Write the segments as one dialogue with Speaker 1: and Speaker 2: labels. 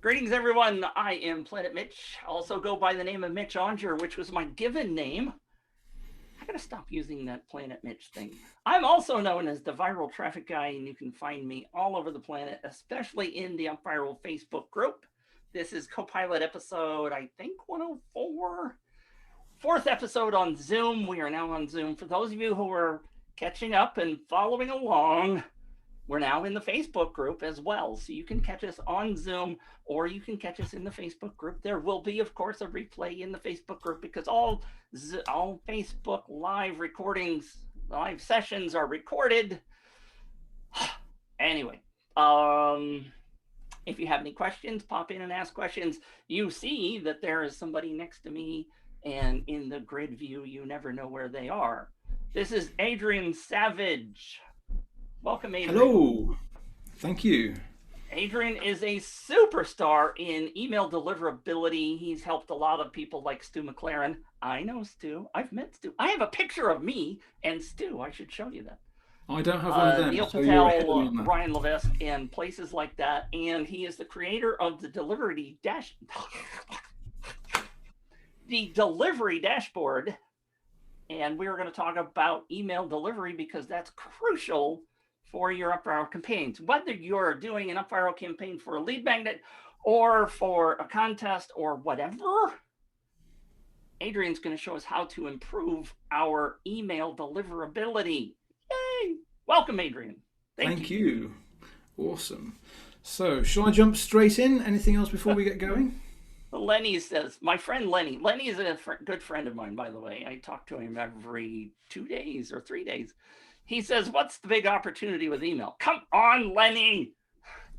Speaker 1: Greetings, everyone. I am Planet Mitch. I also go by the name of Mitch Onger, which was my given name. I gotta stop using that Planet Mitch thing. I'm also known as the Viral Traffic Guy, and you can find me all over the planet, especially in the UpViral Facebook group. This is Copilot episode, I think, 104. Fourth episode on Zoom. We are now on Zoom. For those of you who are catching up and following along, we're now in the Facebook group as well. So you can catch us on Zoom or you can catch us in the Facebook group. There will be, of course, a replay in the Facebook group because all Facebook live recordings, live sessions are recorded. Anyway, if you have any questions, pop in and ask questions. You see that there is somebody next to me, and in the grid view, you never know where they are. This is Adrian Savage. Welcome, Adrian.
Speaker 2: Hello. Thank you.
Speaker 1: Adrian is a superstar in email deliverability. He's helped a lot of people like Stu McLaren. I know Stu. I've met Stu. I have a picture of me and Stu. I should show you that.
Speaker 2: I don't have one of them.
Speaker 1: Neil
Speaker 2: So
Speaker 1: Patel, Ryan Levesque, and places like that. And he is the creator of the delivery dashboard. And we're going to talk about email delivery because that's crucial for your UpViral campaigns. Whether you're doing an UpViral campaign for a lead magnet or for a contest or whatever, Adrian's going to show us how to improve our email deliverability. Yay! Welcome, Adrian.
Speaker 2: Thank you. Awesome. So, shall I jump straight in? Anything else before we get going?
Speaker 1: Lenny says, my friend Lenny. Lenny is a good friend of mine, by the way. I talk to him every 2 days or 3 days. He says, what's the big opportunity with email? Come on, Lenny.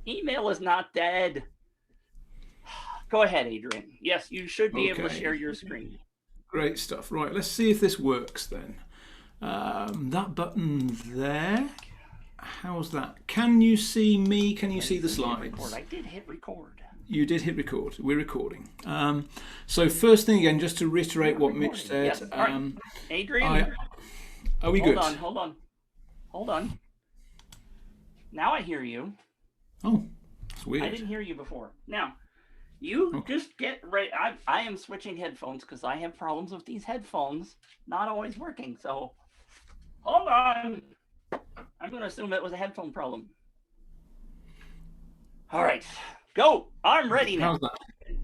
Speaker 1: Email is not dead. Go ahead, Adrian. Yes, you should be able to share your screen.
Speaker 2: Great stuff. Right, let's see if this works then. That button there. How's that? Can you see me? Can you see the slides?
Speaker 1: I did hit record.
Speaker 2: You did hit record. We're recording. So first thing again, just to reiterate what Mitch said.
Speaker 1: Yes. Right. Adrian,
Speaker 2: are we good?
Speaker 1: Hold on. Now I hear you.
Speaker 2: Oh, that's weird.
Speaker 1: I didn't hear you before. Now, you just get ready. I am switching headphones because I have problems with these headphones not always working. So hold on. I'm going to assume it was a headphone problem. All right. Go. I'm ready now.
Speaker 2: How's that?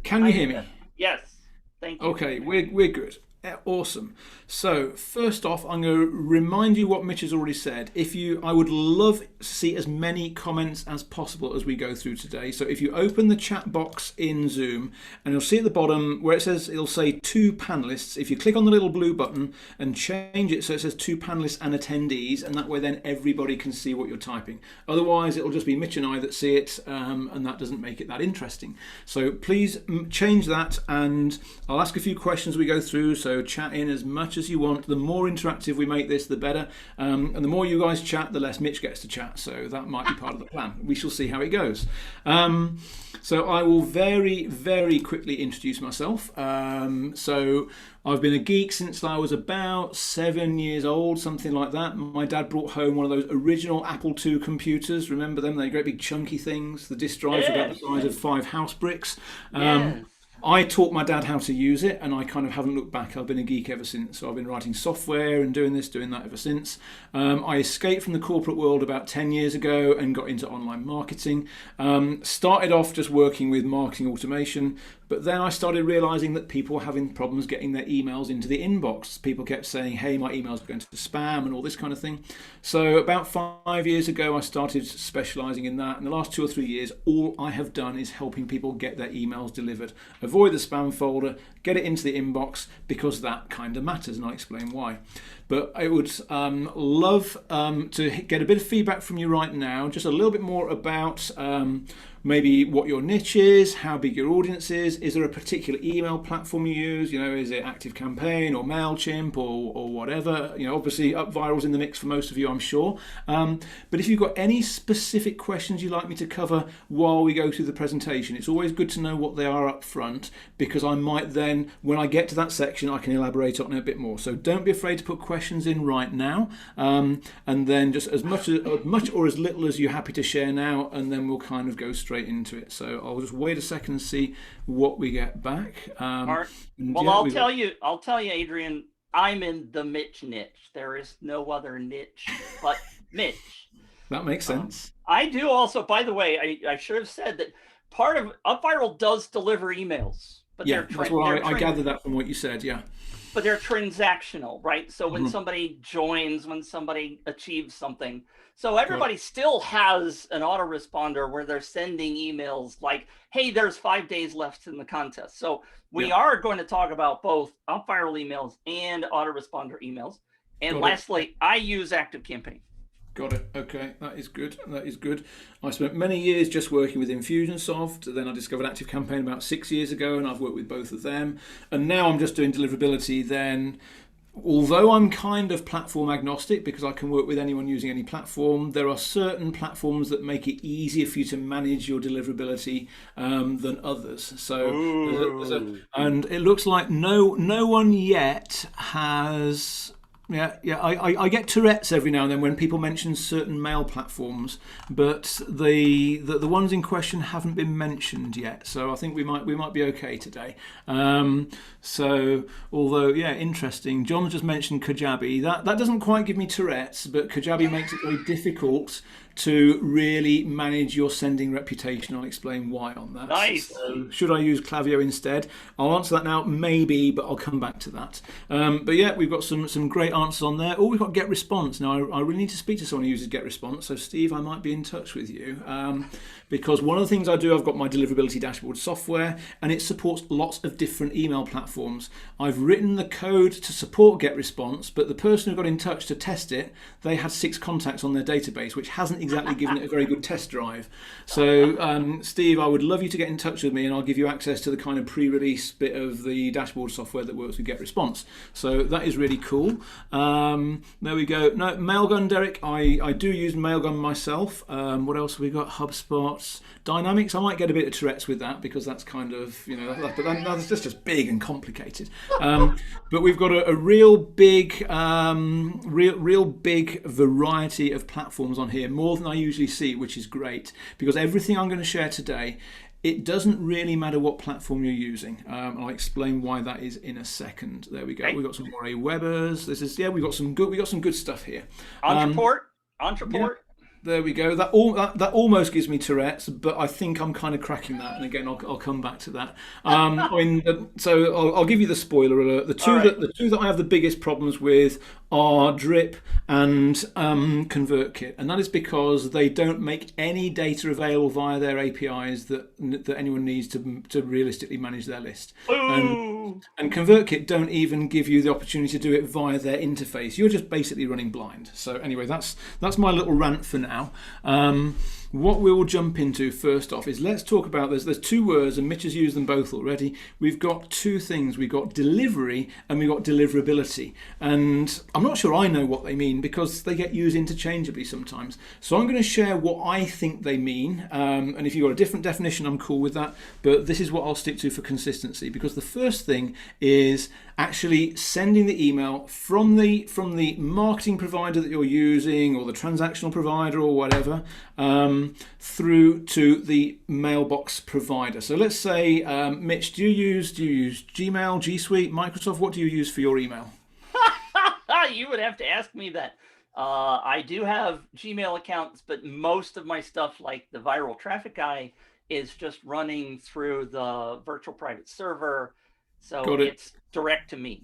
Speaker 2: Can you hear me?
Speaker 1: Yes. Thank you.
Speaker 2: Okay, we're good. Awesome. So first off, I'm going to remind you what Mitch has already said. I would love to see as many comments as possible as we go through today. So if you open the chat box in Zoom, and you'll see at the bottom where it'll say 2 panelists. If you click on the little blue button and change it so it says 2 panelists and attendees, and that way then everybody can see what you're typing. Otherwise, it'll just be Mitch and I that see it, and that doesn't make it that interesting. So please change that, and I'll ask a few questions as we go through. So chat in as much as you want. The more interactive we make this, the better. And the more you guys chat, the less Mitch gets to chat. So that might be part of the plan. We shall see how it goes. So I will very, very quickly introduce myself. So I've been a geek since I was about 7 years old, something like that. My dad brought home one of those original Apple II computers. Remember them? They're great big chunky things. The disk drives were about the size of 5 house bricks. I taught my dad how to use it, and I kind of haven't looked back. I've been a geek ever since. So I've been writing software and doing this, doing that ever since. I escaped from the corporate world about 10 years ago and got into online marketing. Started off just working with marketing automation, but then I started realizing that people were having problems getting their emails into the inbox. People kept saying, hey, my emails are going to spam and all this kind of thing. So about 5 years ago, I started specializing in that. In the last 2 or 3 years, all I have done is helping people get their emails delivered. Avoid the spam folder, get it into the inbox, because that kind of matters, and I'll explain why. But I would love to get a bit of feedback from you right now, just a little bit more about maybe what your niche is, how big your audience is there a particular email platform you use, is it ActiveCampaign or MailChimp or whatever, obviously UpViral's in the mix for most of you, I'm sure. But if you've got any specific questions you'd like me to cover while we go through the presentation, it's always good to know what they are up front, because I might then, when I get to that section, I can elaborate on it a bit more. So don't be afraid to put questions in right now, and then just as much or as little as you're happy to share now, and then we'll kind of go straight straight into it. So I'll just wait a second and see what we get back.
Speaker 1: All right. Well, I'll tell you, Adrian, I'm in the Mitch niche. There is no other niche but Mitch.
Speaker 2: That makes sense.
Speaker 1: I do also, by the way, I should have said that part of UpViral does deliver emails. But
Speaker 2: yeah, that's what I gathered that from what you said, yeah.
Speaker 1: But they're transactional, right? So when somebody joins, when somebody achieves something. So everybody still has an autoresponder where they're sending emails like, hey, there's 5 days left in the contest. So we are going to talk about both UpViral emails and autoresponder emails. And lastly, I use ActiveCampaign.
Speaker 2: Got it. Okay, that is good. That is good. I spent many years just working with Infusionsoft. Then I discovered ActiveCampaign about 6 years ago, and I've worked with both of them. And now I'm just doing Deliverability. Then, although I'm kind of platform agnostic because I can work with anyone using any platform, there are certain platforms that make it easier for you to manage your deliverability than others. So, and it looks like no one yet has. Yeah. I get Tourette's every now and then when people mention certain mail platforms, but the ones in question haven't been mentioned yet. So I think we might be okay today. So although interesting. John just mentioned Kajabi. That doesn't quite give me Tourette's, but Kajabi makes it very difficult to really manage your sending reputation. I'll explain why on that.
Speaker 1: Nice.
Speaker 2: So should I use Klaviyo instead? I'll answer that now, maybe, but I'll come back to that. But yeah, we've got some great answers on there. Oh, we've got Get Response. Now, I really need to speak to someone who uses Get Response. So Steve, I might be in touch with you. Because one of the things I do, I've got my deliverability dashboard software, and it supports lots of different email platforms. I've written the code to support Get Response, but the person who got in touch to test it, they had 6 contacts on their database, which hasn't exactly given it a very good test drive. So, Steve, I would love you to get in touch with me, and I'll give you access to the kind of pre-release bit of the dashboard software that works with Get Response. So that is really cool. There we go. No, Mailgun, Derek. I do use Mailgun myself. What else have we got? HubSpot. Dynamics, I might get a bit of Tourette's with that because that's kind of, but that's just big and complicated. But we've got a real big variety of platforms on here, more than I usually see, which is great because everything I'm going to share today, it doesn't really matter what platform you're using. I'll explain why that is in a second. There we go. We've got some more Webers. We've got some good stuff here.
Speaker 1: Entreport.
Speaker 2: Yeah. There we go. That almost gives me Tourette's, but I think I'm kind of cracking that. And again, I'll come back to that. So I'll give you the spoiler alert. The two that I have the biggest problems with are Drip and ConvertKit, and that is because they don't make any data available via their APIs that anyone needs to realistically manage their list. And ConvertKit don't even give you the opportunity to do it via their interface. You're just basically running blind. So anyway, that's my little rant for now. What we will jump into first off is let's talk about there's 2 words, and Mitch has used them both already. We've got 2 things. We've got delivery and we've got deliverability. And I'm not sure I know what they mean because they get used interchangeably sometimes. So I'm going to share what I think they mean. And if you've got a different definition, I'm cool with that. But this is what I'll stick to for consistency, because the first thing is actually sending the email from the marketing provider that you're using, or the transactional provider or whatever, through to the mailbox provider. So let's say, Mitch, do you use Gmail, G Suite, Microsoft? What do you use for your email?
Speaker 1: You would have to ask me that. I do have Gmail accounts, but most of my stuff, like the viral traffic guy, is just running through the virtual private server. So it's direct to me.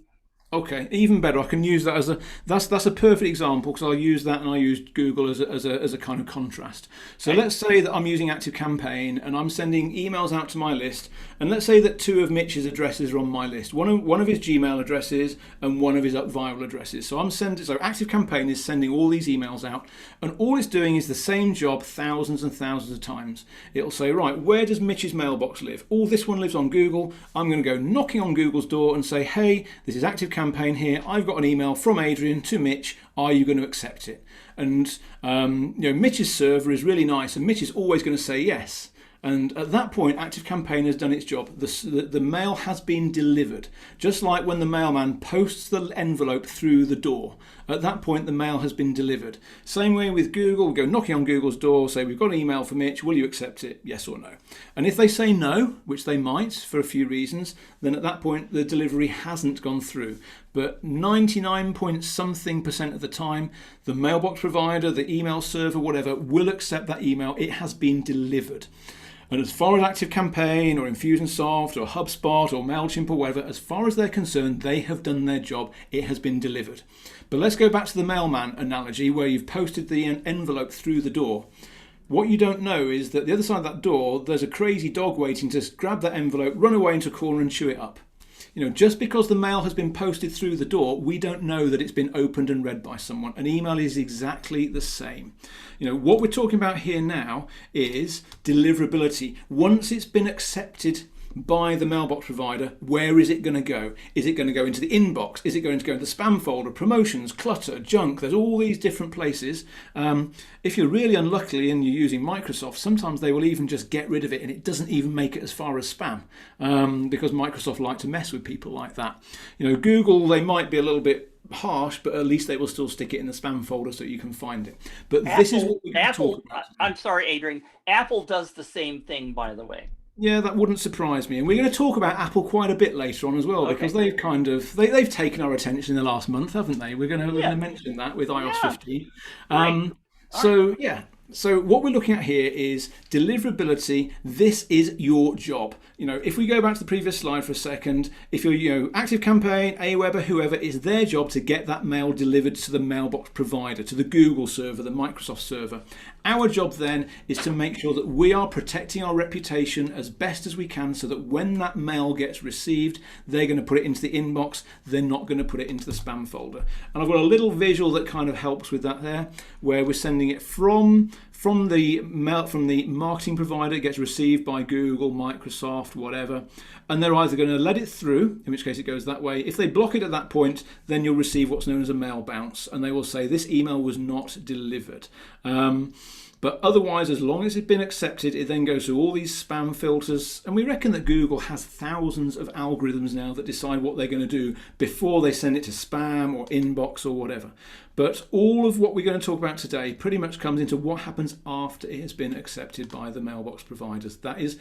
Speaker 2: Okay, even better. I can use that as that's a perfect example, because I'll use that and I use Google as a kind of contrast. So let's say that I'm using ActiveCampaign and I'm sending emails out to my list, and let's say that 2 of Mitch's addresses are on my list. One of his Gmail addresses and one of his UpViral addresses. So ActiveCampaign is sending all these emails out, and all it's doing is the same job thousands and thousands of times. It'll say, right, where does Mitch's mailbox live? Oh, this one lives on Google. I'm going to go knocking on Google's door and say, hey, this is ActiveCampaign here. I've got an email from Adrian to Mitch. Are you going to accept it? And Mitch's server is really nice, and Mitch is always going to say yes. And at that point, ActiveCampaign has done its job. The mail has been delivered. Just like when the mailman posts the envelope through the door. At that point, the mail has been delivered. Same way with Google. We go knocking on Google's door, say, we've got an email from Mitch. Will you accept it? Yes or no? And if they say no, which they might for a few reasons, then at that point, the delivery hasn't gone through. But 99 point something% of the time, the mailbox provider, the email server, whatever, will accept that email. It has been delivered. And as far as ActiveCampaign or Infusionsoft or HubSpot or MailChimp or whatever, as far as they're concerned, they have done their job. It has been delivered. But let's go back to the mailman analogy where you've posted the envelope through the door. What you don't know is that the other side of that door, there's a crazy dog waiting to grab that envelope, run away into a corner and chew it up. Just because the mail has been posted through the door, we don't know that it's been opened and read by someone. An email is exactly the same. What we're talking about here now is deliverability. Once it's been accepted by the mailbox provider, where is it going to go? Is it going to go into the inbox? Is it going to go into the spam folder, promotions, clutter, junk? There's all these different places. If you're really unlucky and you're using Microsoft, sometimes they will even just get rid of it and it doesn't even make it as far as spam because Microsoft like to mess with people like that. Google, they might be a little bit harsh, but at least they will still stick it in the spam folder so you can find it. But Apple, this is what we talk about.
Speaker 1: I'm sorry, Adrian. Apple does the same thing, by the way.
Speaker 2: Yeah, that wouldn't surprise me. And we're going to talk about Apple quite a bit later on as well, because they've they've taken our attention in the last month, haven't they? We're going to mention that with iOS 15. So what we're looking at here is deliverability. This is your job. If we go back to the previous slide for a second, if you're, ActiveCampaign, Aweber, whoever, it's their job to get that mail delivered to the mailbox provider, to the Google server, the Microsoft server. Our job then is to make sure that we are protecting our reputation as best as we can so that when that mail gets received, they're going to put it into the inbox. They're not going to put it into the spam folder. And I've got a little visual that kind of helps with that there, where we're sending it from the marketing provider. It gets received by Google, Microsoft, whatever, and they're either going to let it through, in which case it goes that way. If they block it at that point, then you'll receive what's known as a mail bounce, and they will say this email was not delivered. But otherwise, as long as it's been accepted, it then goes through all these spam filters. And we reckon that Google has thousands of algorithms now that decide what they're going to do before they send it to spam or inbox or whatever. But all of what we're going to talk about today pretty much comes into what happens after it has been accepted by the mailbox providers. That is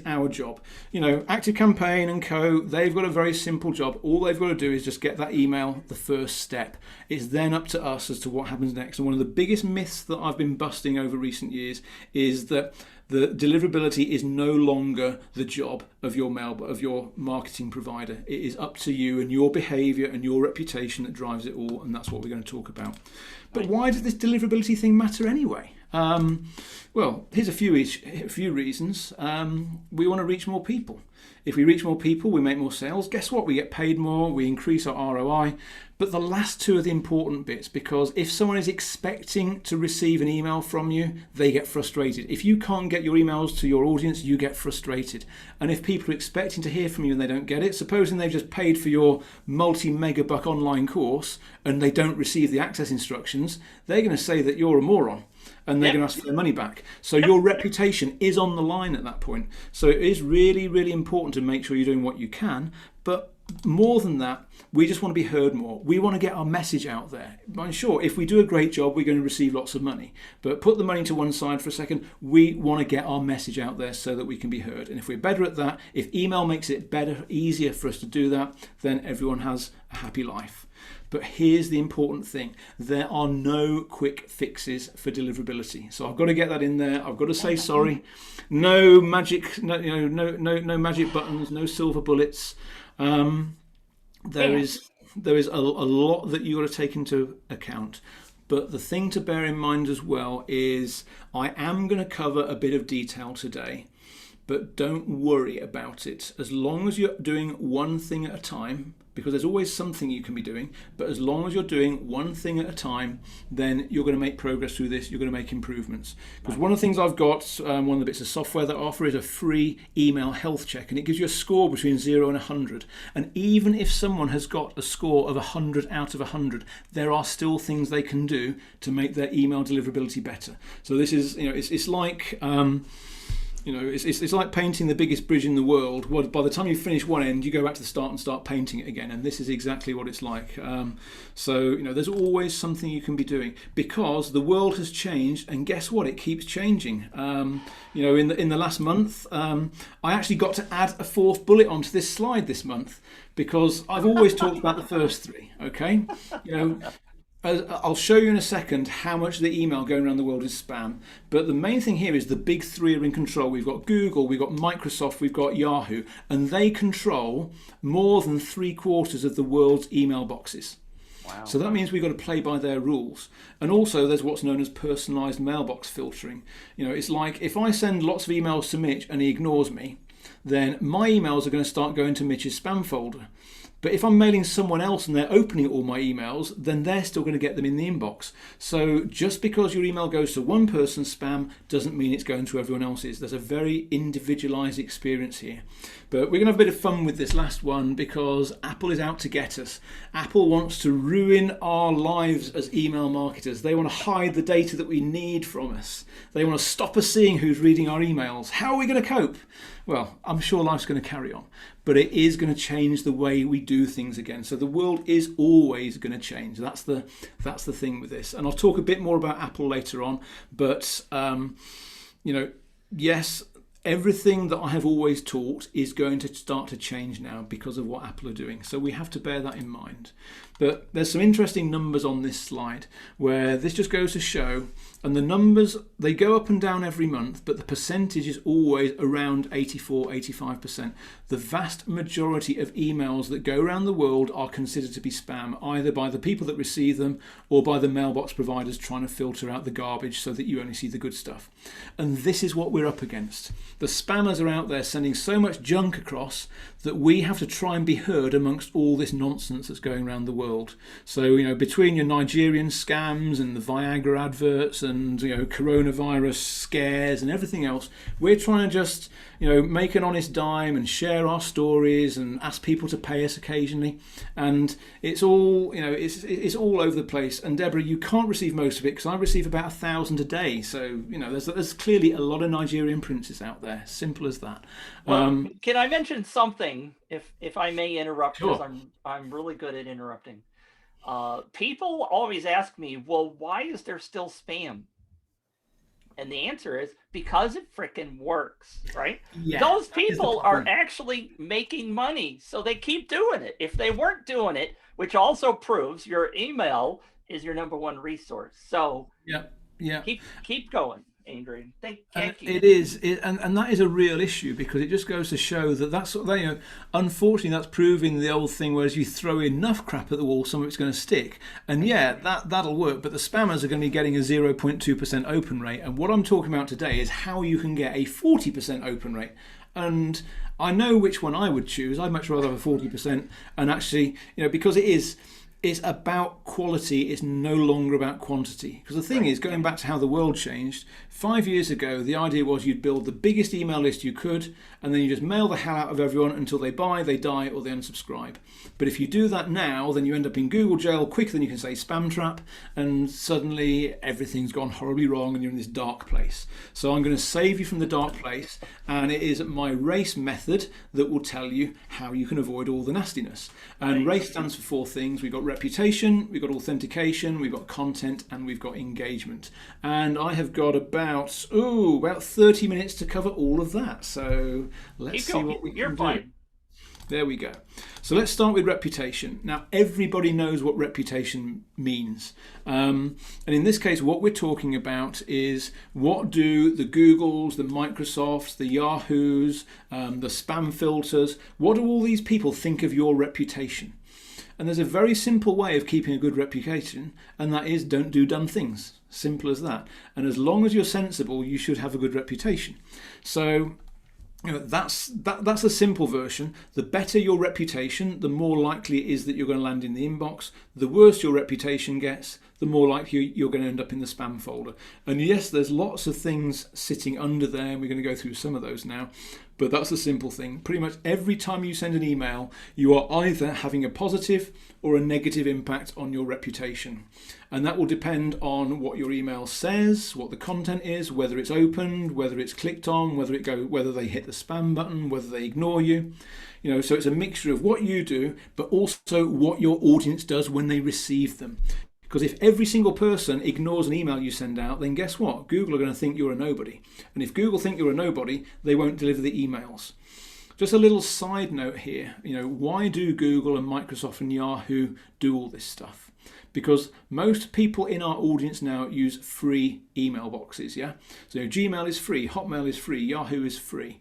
Speaker 2: our job. ActiveCampaign and co, they've got a very simple job. All they've got to do is just get that email, the first step. It's then up to us as to what happens next. And one of the biggest myths that I've been busting over recent years is that the deliverability is no longer the job of your marketing provider. It is up to you and your behavior and your reputation that drives it all, and that's what we're going to talk about. But why does this deliverability thing matter anyway? Well, here's a few reasons. We want to reach more people. If we reach more people, we make more sales. Guess what? We get paid more, we increase our ROI. But the last two are the important bits, because if someone is expecting to receive an email from you, they get frustrated. If you can't get your emails to your audience, you get frustrated. And if people are expecting to hear from you and they don't get it, supposing they've just paid for your multi-megabuck online course and they don't receive the access instructions, they're going to say that you're a moron. And they're going to ask for their money back. So your reputation is on the line at that point. So it is really, really important to make sure you're doing what you can. But more than that, we just want to be heard more. We want to get our message out there. I'm sure if we do a great job, we're going to receive lots of money. But put the money to one side for a second. We want to get our message out there so that we can be heard. And if we're better at that, if email makes it better, easier for us to do that, then everyone has a happy life. But here's the important thing. There are no quick fixes for deliverability. So I've got to get that in there. I've got to say sorry. No magic, no magic buttons, no silver bullets. There is a lot that you've got to take into account. But the thing to bear in mind as well is I am going to cover a bit of detail today. But don't worry about it. As long as you're doing one thing at a time, because there's always something you can be doing, but as long as you're doing one thing at a time, then you're going to make progress through this, you're going to make improvements. Because one of the things I've got, one of the bits of software that I offer is a free email health check, and it gives you a score between 0 and 100. And even if someone has got a score of 100 out of 100, there are still things they can do to make their email deliverability better. So this is, it's like... It's like painting the biggest bridge in the world. Well, by the time you finish one end, you go back to the start and start painting it again. And this is exactly what it's like. So there's always something you can be doing, because the world has changed, and guess what? It keeps changing. In the last month, I actually got to add a fourth bullet onto this slide this month, because I've always talked about the first three. Okay, I'll show you in a second how much of the email going around the world is spam. But the main thing here is the big three are in control. We've got Google, we've got Microsoft, we've got Yahoo, and they control more than 3/4 of the world's email boxes.
Speaker 1: Wow.
Speaker 2: So that means we've got to play by their rules. And also there's what's known as personalised mailbox filtering. It's like if I send lots of emails to Mitch and he ignores me, then my emails are going to start going to Mitch's spam folder. But if I'm mailing someone else and they're opening all my emails, then they're still going to get them in the inbox. So just because your email goes to one person's spam doesn't mean it's going to everyone else's. There's a very individualized experience here. But we're going to have a bit of fun with this last one, because Apple is out to get us. Apple wants to ruin our lives as email marketers. They want to hide the data that we need from us. They want to stop us seeing who's reading our emails. How are we going to cope? Well, I'm sure life's going to carry on, but it is going to change the way we do things again. So the world is always going to change. That's the thing with this. And I'll talk a bit more about Apple later on. But yes, everything that I have always taught is going to start to change now because of what Apple are doing. So we have to bear that in mind. But there's some interesting numbers on this slide where this just goes to show, and the numbers, they go up and down every month, but the percentage is always around 84-85%. The vast majority of emails that go around the world are considered to be spam, either by the people that receive them or by the mailbox providers trying to filter out the garbage so that you only see the good stuff. And this is what we're up against. The spammers are out there sending so much junk across that we have to try and be heard amongst all this nonsense that's going around the world. So, between your Nigerian scams and the Viagra adverts and, coronavirus scares and everything else, we're trying to just, make an honest dime and share our stories and ask people to pay us occasionally. And it's all, it's all over the place. And Deborah, you can't receive most of it because I receive about 1,000 a day. So, there's clearly a lot of Nigerian princes out there. Simple as that.
Speaker 1: Well, can I mention something, if I may interrupt?
Speaker 2: Sure.
Speaker 1: Because I'm really good at interrupting. People always ask me, well, why is there still spam? And the answer is because it frickin' works, right?
Speaker 2: Yeah,
Speaker 1: those people are actually making money, so they keep doing it. If they weren't doing it, which also proves your email is your number one resource. So keep going, Adrian. Thank you.
Speaker 2: It is, and that is a real issue, because it just goes to show that unfortunately that's proving the old thing, whereas you throw enough crap at the wall, some of it's going to stick. And that'll work, but the spammers are going to be getting a 0.2% open rate. And what I'm talking about today is how you can get a 40% open rate. And I know which one I would choose. I'd much rather have a 40%, and actually, because it's about quality, it's no longer about quantity. Because the thing is, going back to how the world changed, 5 years ago, the idea was you'd build the biggest email list you could, and then you just mail the hell out of everyone until they buy, they die, or they unsubscribe. But if you do that now, then you end up in Google jail quicker than you can say spam trap, and suddenly everything's gone horribly wrong and you're in this dark place. So I'm going to save you from the dark place, and it is my RACE method that will tell you how you can avoid all the nastiness. And RACE stands for 4 things. We've got reputation, we've got authentication, we've got content, and we've got engagement. And I have got about 30 minutes to cover all of that. So let's see what we can do. There we go. So let's start with reputation. Now, everybody knows what reputation means. And in this case, what we're talking about is, what do the Googles, the Microsofts, the Yahoos, the spam filters, what do all these people think of your reputation? And there's a very simple way of keeping a good reputation, and that is don't do dumb things. Simple as that. And as long as you're sensible, you should have a good reputation. So that's a simple version. The better your reputation, the more likely it is that you're going to land in the inbox. The worse your reputation gets, the the more likely you're going to end up in the spam folder. And yes, there's lots of things sitting under there, and we're going to go through some of those now. But that's a simple thing. Pretty much every time you send an email, you are either having a positive or a negative impact on your reputation. And that will depend on what your email says, what the content is, whether it's opened, whether it's clicked on, whether they hit the spam button, whether they ignore you. So it's a mixture of what you do, but also what your audience does when they receive them. Because if every single person ignores an email you send out, then guess what? Google are going to think you're a nobody. And if Google think you're a nobody, they won't deliver the emails. Just a little side note here, why do Google and Microsoft and Yahoo do all this stuff? Because most people in our audience now use free email boxes, yeah? So Gmail is free, Hotmail is free, Yahoo is free.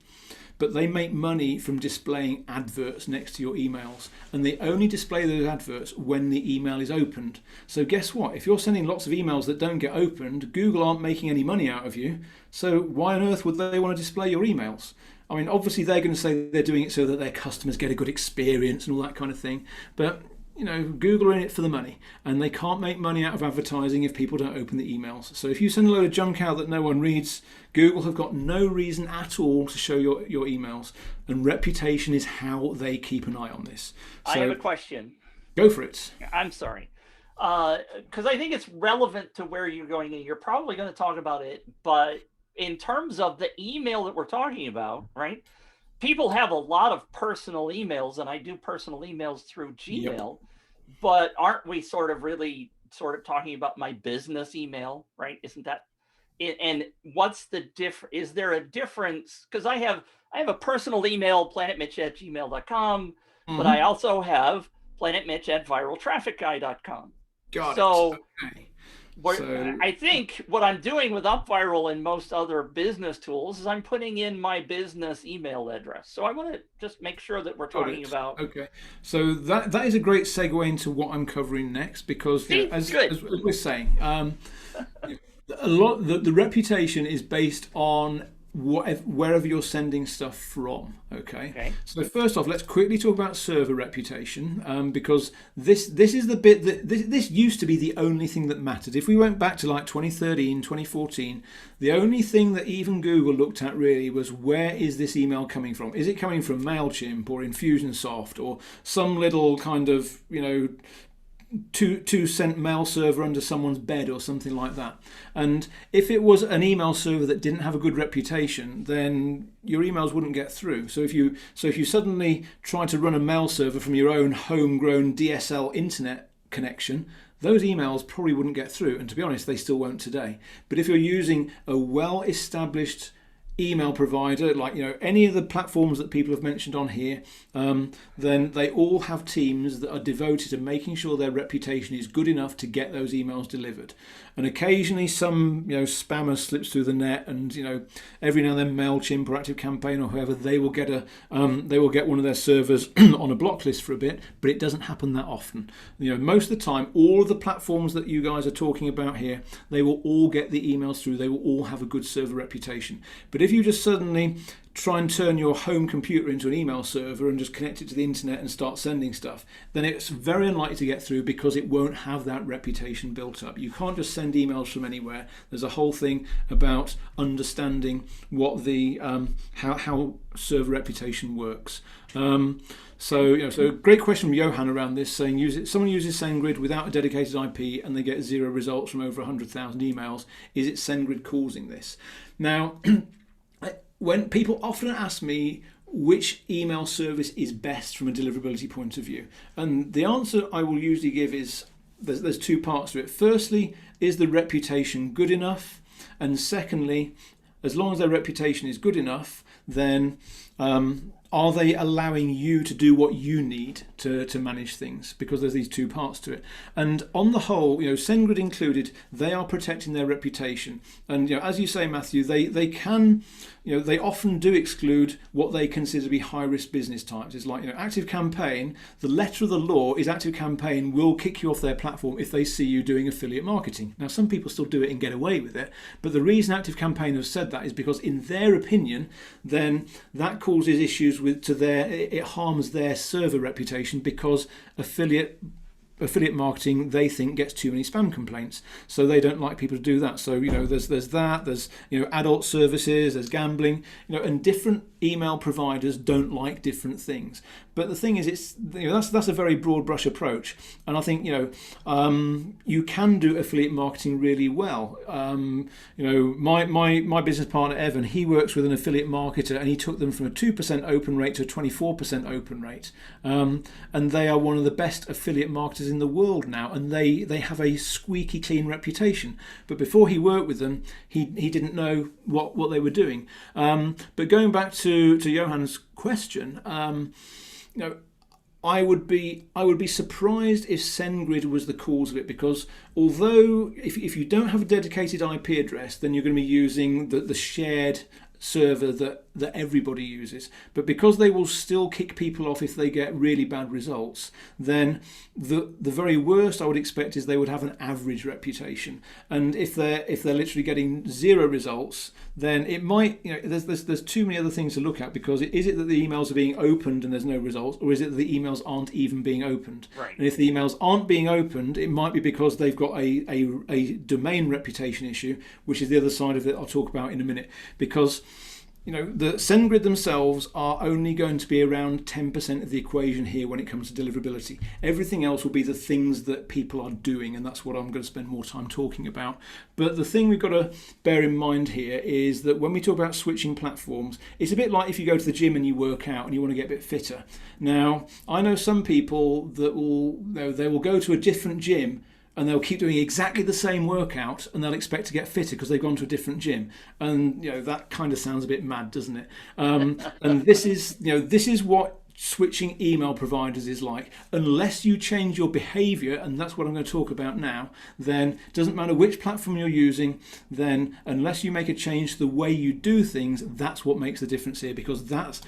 Speaker 2: But they make money from displaying adverts next to your emails, and they only display those adverts when the email is opened. So guess what? If you're sending lots of emails that don't get opened, Google aren't making any money out of you. So why on earth would they want to display your emails? I mean, obviously they're going to say they're doing it so that their customers get a good experience and all that kind of thing. But Google are in it for the money, and they can't make money out of advertising if people don't open the emails. So if you send a load of junk out that no one reads, Google have got no reason at all to show your emails, and reputation is how they keep an eye on this. So,
Speaker 1: I have a question.
Speaker 2: Go for it.
Speaker 1: I'm sorry. Because I think it's relevant to where you're going, and you're probably going to talk about it, but in terms of the email that we're talking about, right? People have a lot of personal emails, and I do personal emails through Gmail, but aren't we sort of talking about my business email, right? Isn't that it? And what's the is there a difference? Because I have a personal email, planetmitch@gmail.com, but I also have planetmitch@viraltrafficguy.com.
Speaker 2: Got
Speaker 1: it.
Speaker 2: Okay.
Speaker 1: I think what I'm doing with UpViral and most other business tools is I'm putting in my business email address. So I want to just make sure that we're talking about.
Speaker 2: Okay. So that is a great segue into what I'm covering next, because as we're saying, a lot the reputation is based on wherever you're sending stuff from. Okay. So first off, let's quickly talk about server reputation, because this is the bit that this used to be the only thing that mattered. If we went back to like 2013, 2014, the only thing that even Google looked at really was, where is this email coming from? Is it coming from MailChimp or Infusionsoft or some little kind of 2-cent mail server under someone's bed or something like that? And if it was an email server that didn't have a good reputation, then your emails wouldn't get through. So if you suddenly try to run a mail server from your own homegrown DSL internet connection, those emails probably wouldn't get through, and to be honest, they still won't today. But if you're using a well-established email provider, like any of the platforms that people have mentioned on here, then they all have teams that are devoted to making sure their reputation is good enough to get those emails delivered. And occasionally some spammer slips through the net, and every now and then MailChimp or ActiveCampaign or whoever, they will get one of their servers on a block list for a bit, but it doesn't happen that often. Most of the time, all of the platforms that you guys are talking about here, they will all get the emails through. They will all have a good server reputation. But if you just suddenly try and turn your home computer into an email server and just connect it to the internet and start sending stuff, then it's very unlikely to get through, because it won't have that reputation built up. You can't just send emails from anywhere. There's a whole thing about understanding what the how server reputation works. So great question from Johan around this, saying someone uses SendGrid without a dedicated IP and they get 0 results from over 100,000 emails. Is it SendGrid causing this? Now, when people often ask me which email service is best from a deliverability point of view, and the answer I will usually give is there's 2 parts to it. Firstly, is the reputation good enough? And secondly, as long as their reputation is good enough, then are they allowing you to do what you need to manage things? Because there's these 2 parts to it. And on the whole, SendGrid included, they are protecting their reputation. And as you say, Matthew, they can, they often do exclude what they consider to be high-risk business types. It's like, ActiveCampaign, the letter of the law is ActiveCampaign will kick you off their platform if they see you doing affiliate marketing. Now, some people still do it and get away with it, but the reason ActiveCampaign have said that is because, in their opinion, then that causes issues it harms their server reputation, because affiliate affiliate marketing they think gets too many spam complaints, so they don't like people to do that. So there's adult services, there's gambling, and different email providers don't like different things. But the thing is, that's a very broad brush approach, and I think you can do affiliate marketing really well. My business partner Evan, he works with an affiliate marketer, and he took them from a 2% open rate to a 24% open rate, and they are one of the best affiliate marketers in the world now, and they have a squeaky clean reputation. But before he worked with them, he didn't know what they were doing. But going back to Johan's question, I would be surprised if SendGrid was the cause of it, because although if you don't have a dedicated IP address, then you're going to be using the shared server that everybody uses. But because they will still kick people off if they get really bad results, then the very worst I would expect is they would have an average reputation. And if they're literally getting 0 results, then it might, there's too many other things to look at, because is it that the emails are being opened and there's no results, or is it that the emails aren't even being opened?
Speaker 1: Right.
Speaker 2: And if the emails aren't being opened, it might be because they've got a domain reputation issue, which is the other side of it I'll talk about in a minute. Because the SendGrid themselves are only going to be around 10% of the equation here when it comes to deliverability. Everything else will be the things that people are doing, and that's what I'm going to spend more time talking about. But the thing we've got to bear in mind here is that when we talk about switching platforms, it's a bit like if you go to the gym and you work out and you want to get a bit fitter. Now, I know some people that will go to a different gym and they'll keep doing exactly the same workout, and they'll expect to get fitter because they've gone to a different gym. And that kind of sounds a bit mad, doesn't it? And this is what switching email providers is like. Unless you change your behavior, and that's what I'm going to talk about now, then it doesn't matter which platform you're using, then unless you make a change to the way you do things, that's what makes the difference here, because that's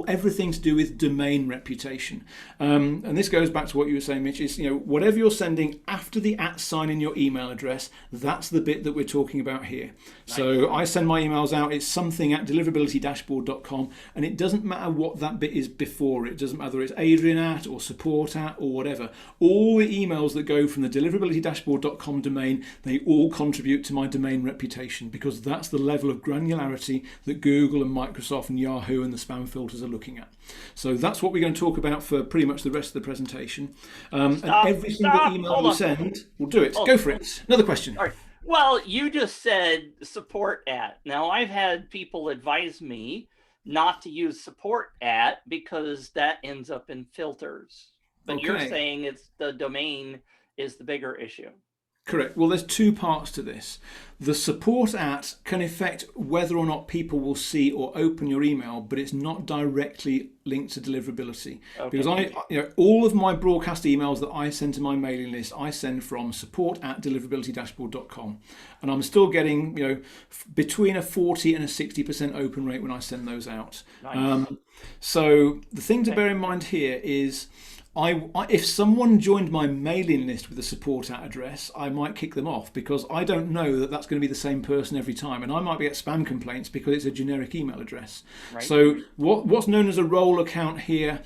Speaker 2: everything to do with domain reputation. And this goes back to what you were saying, Mitch, is whatever you're sending after the @ sign in your email address, that's the bit that we're talking about here. Nice. So I send my emails out, it's something at deliverabilitydashboard.com, and it doesn't matter what that bit is before it. Doesn't matter whether it's Adrian at or support at or whatever. All the emails that go from the deliverabilitydashboard.com domain, they all contribute to my domain reputation, because that's the level of granularity that Google and Microsoft and Yahoo and the spam filters are looking at. So that's what we're going to talk about for pretty much the rest of the presentation. And every single email you send, we'll do it. Go for it. Another question.
Speaker 1: All right. Well, you just said support at. Now, I've had people advise me not to use support at because that ends up in filters. But okay, you're saying it's the domain is the bigger issue.
Speaker 2: Correct. Well, there's two parts to this. The support at can affect whether or not people will see or open your email, but it's not directly linked to deliverability. Okay. Because all of my broadcast emails that I send to my mailing list, I send from support at deliverabilitydashboard.com, and I'm still getting between a 40 and a 60% open rate when I send those out. Nice. So the thing to bear in mind here is, if someone joined my mailing list with a support at address, I might kick them off, because I don't know that that's going to be the same person every time, and I might get spam complaints because it's a generic email address. Right. So what's known as a role account here,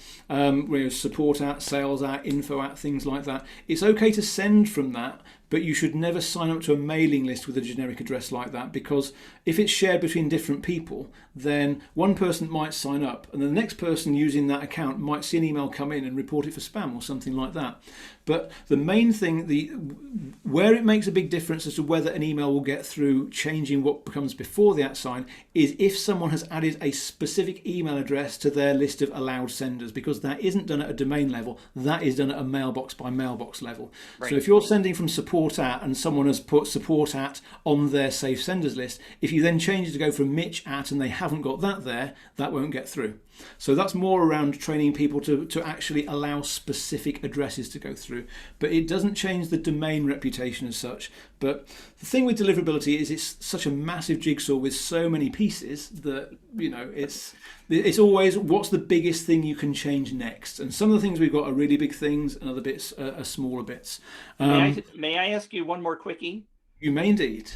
Speaker 2: support at, sales at, info at, things like that, it's okay to send from that, but you should never sign up to a mailing list with a generic address like that, because if it's shared between different people, then one person might sign up and the next person using that account might see an email come in and report it for spam or something like that. But the main thing, where it makes a big difference as to whether an email will get through changing what becomes before the @ sign, is if someone has added a specific email address to their list of allowed senders, because that isn't done at a domain level, that is done at a mailbox by mailbox level. Right. So if you're sending from support at and someone has put support at on their safe senders list, if you then change it to go from Mitch at and they haven't got that there, that won't get through. So that's more around training people to actually allow specific addresses to go through. But it doesn't change the domain reputation as such. But the thing with deliverability is it's such a massive jigsaw with so many pieces that, it's always what's the biggest thing you can change next. And some of the things we've got are really big things, and other bits are smaller bits.
Speaker 1: May I ask you one more quickie?
Speaker 2: You may indeed.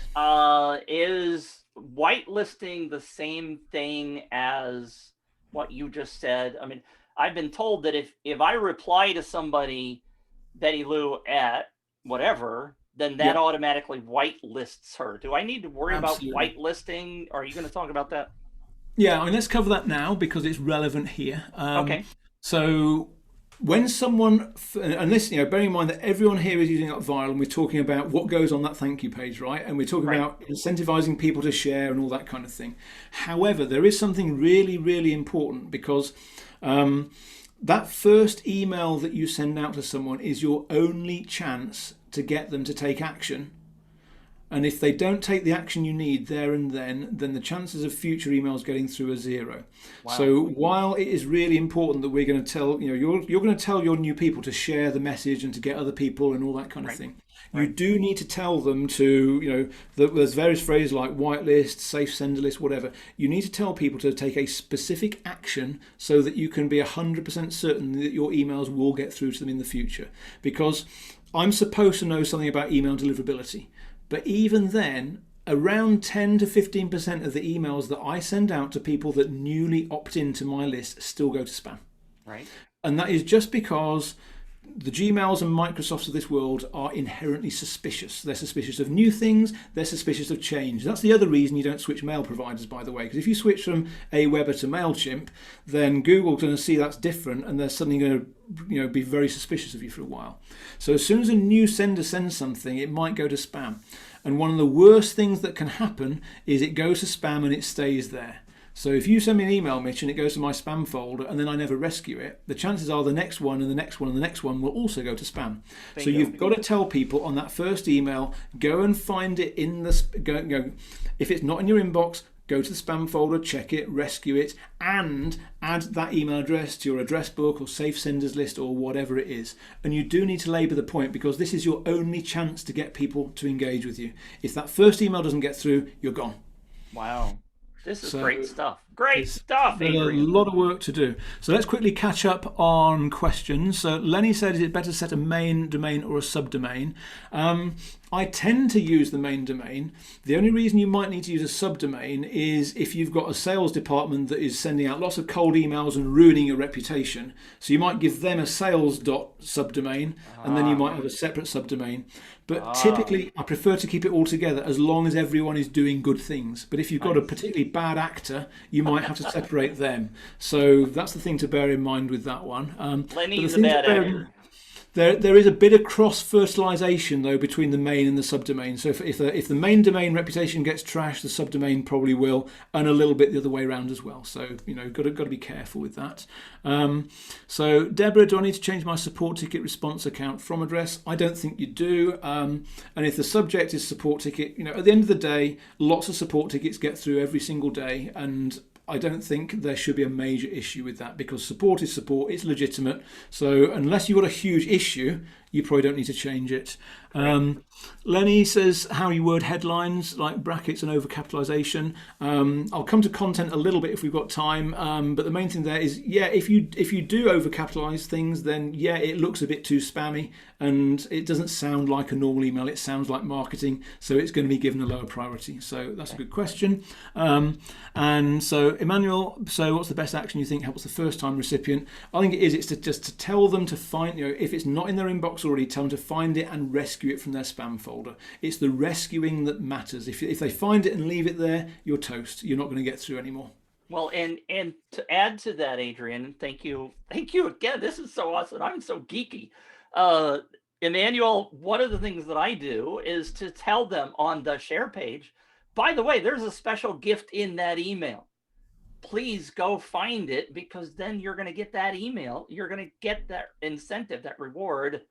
Speaker 1: Is whitelisting the same thing as what you just said? I mean, I've been told that if I reply to somebody Betty Lou at whatever, then that automatically whitelists her. Do I need to worry about whitelisting? Are you going to talk about that?
Speaker 2: Yeah, I mean, let's cover that now because it's relevant here.
Speaker 1: Okay.
Speaker 2: So when someone, and this, bearing in mind that everyone here is using UpViral, and we're talking about what goes on that thank you page, right? And we're talking about incentivizing people to share and all that kind of thing. However, there is something really, really important because that first email that you send out to someone is your only chance to get them to take action. And if they don't take the action you need there and then the chances of future emails getting through are zero. Wow. So while it is really important that we're going to tell, you're going to tell your new people to share the message and to get other people and all that kind of thing. You do need to tell them to, there's various phrases like whitelist, safe sender list, whatever. You need to tell people to take a specific action so that you can be 100% certain that your emails will get through to them in the future. Because I'm supposed to know something about email deliverability. But even then, around 10 to 15% of the emails that I send out to people that newly opt into my list still go to spam.
Speaker 1: Right.
Speaker 2: And that is just because the Gmails and Microsofts of this world are inherently suspicious. They're suspicious of new things. They're suspicious of change. That's the other reason you don't switch mail providers, by the way. Because if you switch from Aweber to MailChimp, then Google's going to see that's different and they're suddenly going to be very suspicious of you for a while. So as soon as a new sender sends something, it might go to spam. And one of the worst things that can happen is it goes to spam and it stays there. So if you send me an email, Mitch, and it goes to my spam folder and then I never rescue it, the chances are the next one and the next one and the next one will also go to spam. Bingo. So you've got to tell people on that first email, go and find it in the, if it's not in your inbox, go to the spam folder, check it, rescue it, and add that email address to your address book or safe senders list or whatever it is. And you do need to labour the point because this is your only chance to get people to engage with you. If that first email doesn't get through, you're gone.
Speaker 1: Wow. This is great stuff. Great stuff, Adrian.
Speaker 2: There's a lot of work to do. So let's quickly catch up on questions. So Lenny said, is it better to set a main domain or a subdomain? I tend to use the main domain. The only reason you might need to use a subdomain is if you've got a sales department that is sending out lots of cold emails and ruining your reputation. So you might give them a sales.subdomain and then you might have a separate subdomain. But typically, I prefer to keep it all together as long as everyone is doing good things. But if you've got a particularly bad actor, you might have to separate them. So that's the thing to bear in mind with that one.
Speaker 1: Lenny's a bad actor.
Speaker 2: There is a bit of cross-fertilization, though, between the main and the subdomain. So if the main domain reputation gets trashed, the subdomain probably will, and a little bit the other way around as well. So, got to be careful with that. So, Deborah, do I need to change my support ticket response account from address? I don't think you do. And if the subject is support ticket, at the end of the day, lots of support tickets get through every single day, and I don't think there should be a major issue with that because support is support, it's legitimate. So unless you've got a huge issue, you probably don't need to change it. Lenny says how you word headlines, like brackets and overcapitalization. I'll come to content a little bit if we've got time, but the main thing there is, if you do overcapitalize things, then it looks a bit too spammy and it doesn't sound like a normal email. It sounds like marketing, so it's going to be given a lower priority. So that's a good question. And so Emmanuel, so what's the best action you think helps the first time recipient? I think it's to tell them to find, if it's not in their inbox already, tell them to find it and rescue it from their spam folder. It's the rescuing that matters. If they find it and leave it there, you're toast. You're not going to get through anymore.
Speaker 1: Well, and to add to that, Adrian, thank you again. This is so awesome. I'm so geeky. Emmanuel, one of the things that I do is to tell them on the share page, by the way, there's a special gift in that email. Please go find it because then you're going to get that email. You're going to get that incentive, that reward,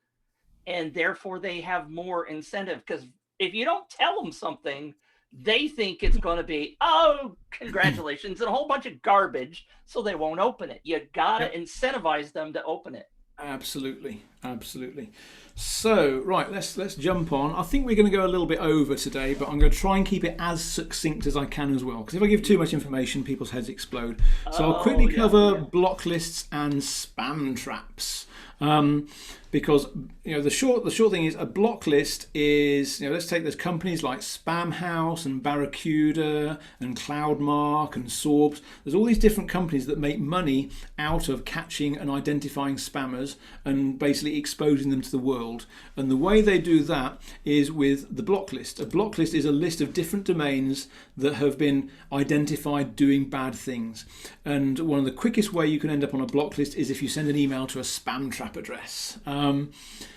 Speaker 1: and therefore they have more incentive. Because if you don't tell them something, they think it's going to be, oh, congratulations, and a whole bunch of garbage, so they won't open it. You got to incentivize them to open it.
Speaker 2: Absolutely. So, right, let's jump on. I think we're going to go a little bit over today, but I'm going to try and keep it as succinct as I can as well, because if I give too much information, people's heads explode. So I'll quickly cover block lists and spam traps. because the short thing is a block list is, let's take, there's companies like Spamhaus and Barracuda and Cloudmark and Sorbs. There's all these different companies that make money out of catching and identifying spammers and basically exposing them to the world. And the way they do that is with the block list. A block list is a list of different domains that have been identified doing bad things. And one of the quickest way you can end up on a block list is if you send an email to a spam trap address.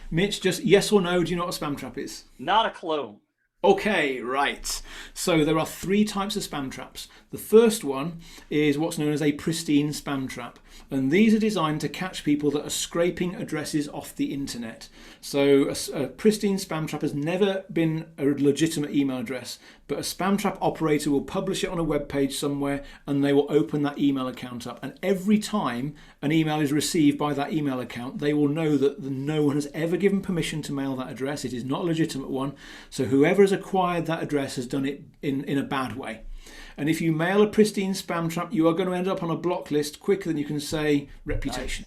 Speaker 2: Mitch, just yes or no, do you know what a spam trap is?
Speaker 1: Not a clue.
Speaker 2: Okay, right. So there are 3 types of spam traps. The first one is what's known as a pristine spam trap. And these are designed to catch people that are scraping addresses off the internet. So a pristine spam trap has never been a legitimate email address, but a spam trap operator will publish it on a web page somewhere and they will open that email account up. And every time an email is received by that email account, they will know that no one has ever given permission to mail that address. It is not a legitimate one. So whoever has acquired that address has done it in a bad way. And if you mail a pristine spam trap, you are going to end up on a block list quicker than you can say reputation.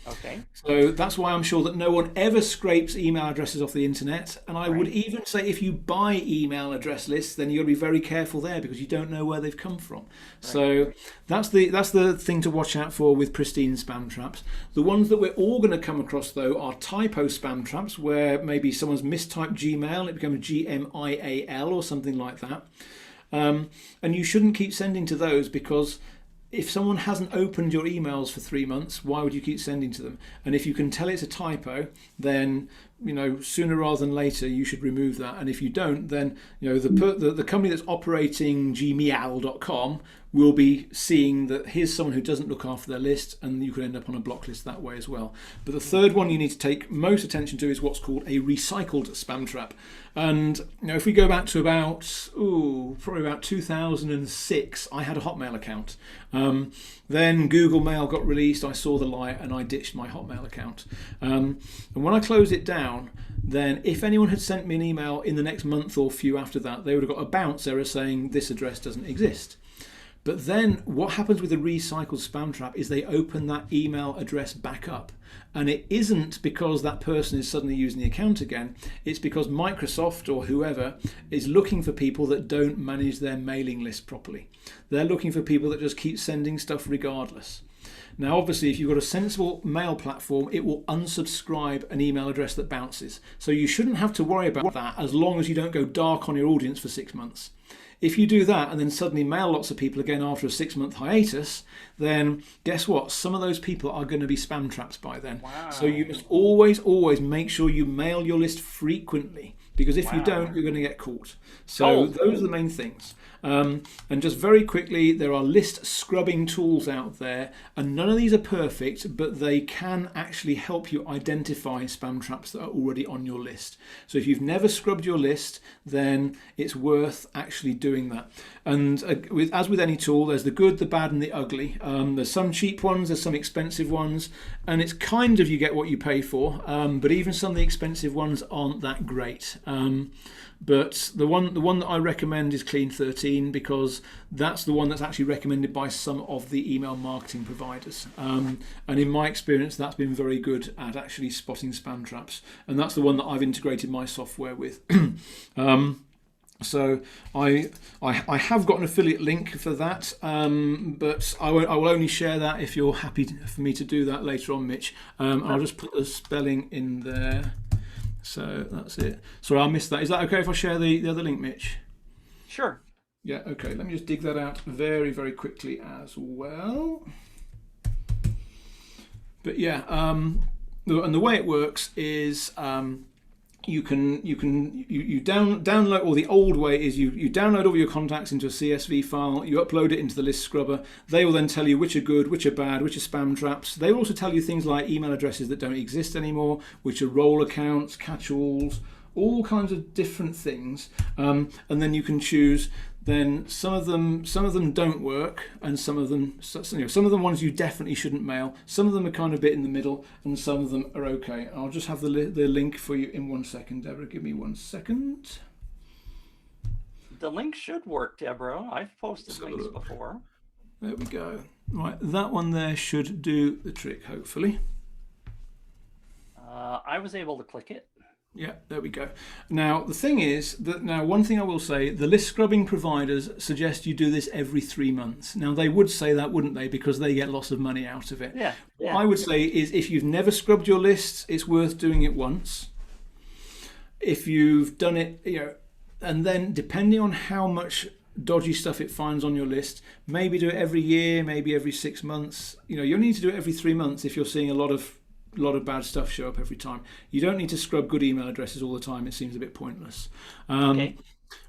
Speaker 1: Nice. Okay.
Speaker 2: So that's why I'm sure that no one ever scrapes email addresses off the internet. And I would even say if you buy email address lists, then you've got to be very careful there because you don't know where they've come from. Right. So that's the thing to watch out for with pristine spam traps. The ones that we're all going to come across, though, are typo spam traps, where maybe someone's mistyped Gmail and it becomes GMIAL or something like that. And you shouldn't keep sending to those, because if someone hasn't opened your emails for 3 months, why would you keep sending to them? And if you can tell it's a typo, then sooner rather than later you should remove that. And if you don't, then the company that's operating gmeow.com will be seeing that here's someone who doesn't look after their list, and you could end up on a block list that way as well. But the third one you need to take most attention to is what's called a recycled spam trap. And if we go back to probably about 2006, I had a Hotmail account. Then Google Mail got released, I saw the light, and I ditched my Hotmail account. And when I closed it down, then if anyone had sent me an email in the next month or few after that, they would have got a bounce error saying this address doesn't exist. But then what happens with a recycled spam trap is they open that email address back up. And it isn't because that person is suddenly using the account again. It's because Microsoft or whoever is looking for people that don't manage their mailing list properly. They're looking for people that just keep sending stuff regardless. Now, obviously, if you've got a sensible mail platform, it will unsubscribe an email address that bounces. So you shouldn't have to worry about that as long as you don't go dark on your audience for 6 months. If you do that and then suddenly mail lots of people again after a 6-month hiatus, then guess what? Some of those people are going to be spam traps by then.
Speaker 1: Wow.
Speaker 2: So you must always make sure you mail your list frequently, because if you don't, you're going to get caught. So those are the main things. And just very quickly, there are list scrubbing tools out there, and none of these are perfect, but they can actually help you identify spam traps that are already on your list. So if you've never scrubbed your list, then it's worth actually doing that. And as with any tool, there's the good, the bad, and the ugly. There's some cheap ones, there's some expensive ones, and it's kind of you get what you pay for. But even some of the expensive ones aren't that great. But the one that I recommend is Clean 13, because that's the one that's actually recommended by some of the email marketing providers. And in my experience, that's been very good at actually spotting spam traps. And that's the one that I've integrated my software with. So I have got an affiliate link for that, but I will only share that if you're happy for me to do that later on, Mitch. I'll just put the spelling in there. So that's it. Sorry, I missed that. Is that okay if I share the other link, Mitch?
Speaker 1: Sure.
Speaker 2: Yeah, okay. Let me just dig that out very, very quickly as well. But yeah, and the way it works is you download, or the old way is you download all your contacts into a CSV file, you upload it into the list scrubber. They will then tell you which are good, which are bad, which are spam traps. They will also tell you things like email addresses that don't exist anymore, which are role accounts, catch-alls, all kinds of different things. And then you can choose. Then some of them don't work, and some of them ones you definitely shouldn't mail. Some of them are kind of a bit in the middle, and some of them are okay. I'll just have the link for you in 1 second, Deborah. Give me 1 second.
Speaker 1: The link should work, Deborah. I've posted links before.
Speaker 2: There we go. Right, that one there should do the trick, hopefully.
Speaker 1: I I was able to click it.
Speaker 2: Yeah, there we go. Now, the thing is that one thing I will say, the list scrubbing providers suggest you do this every 3 months. Now, they would say that, wouldn't they? Because they get lots of money out of it.
Speaker 1: Yeah.
Speaker 2: What I would say is if you've never scrubbed your lists, it's worth doing it once. If you've done it, and then depending on how much dodgy stuff it finds on your list, maybe do it every year, maybe every 6 months. You'll need to do it every 3 months if you're seeing a lot of bad stuff show up every time. You don't need to scrub good email addresses all the time. It seems a bit pointless.
Speaker 1: Okay.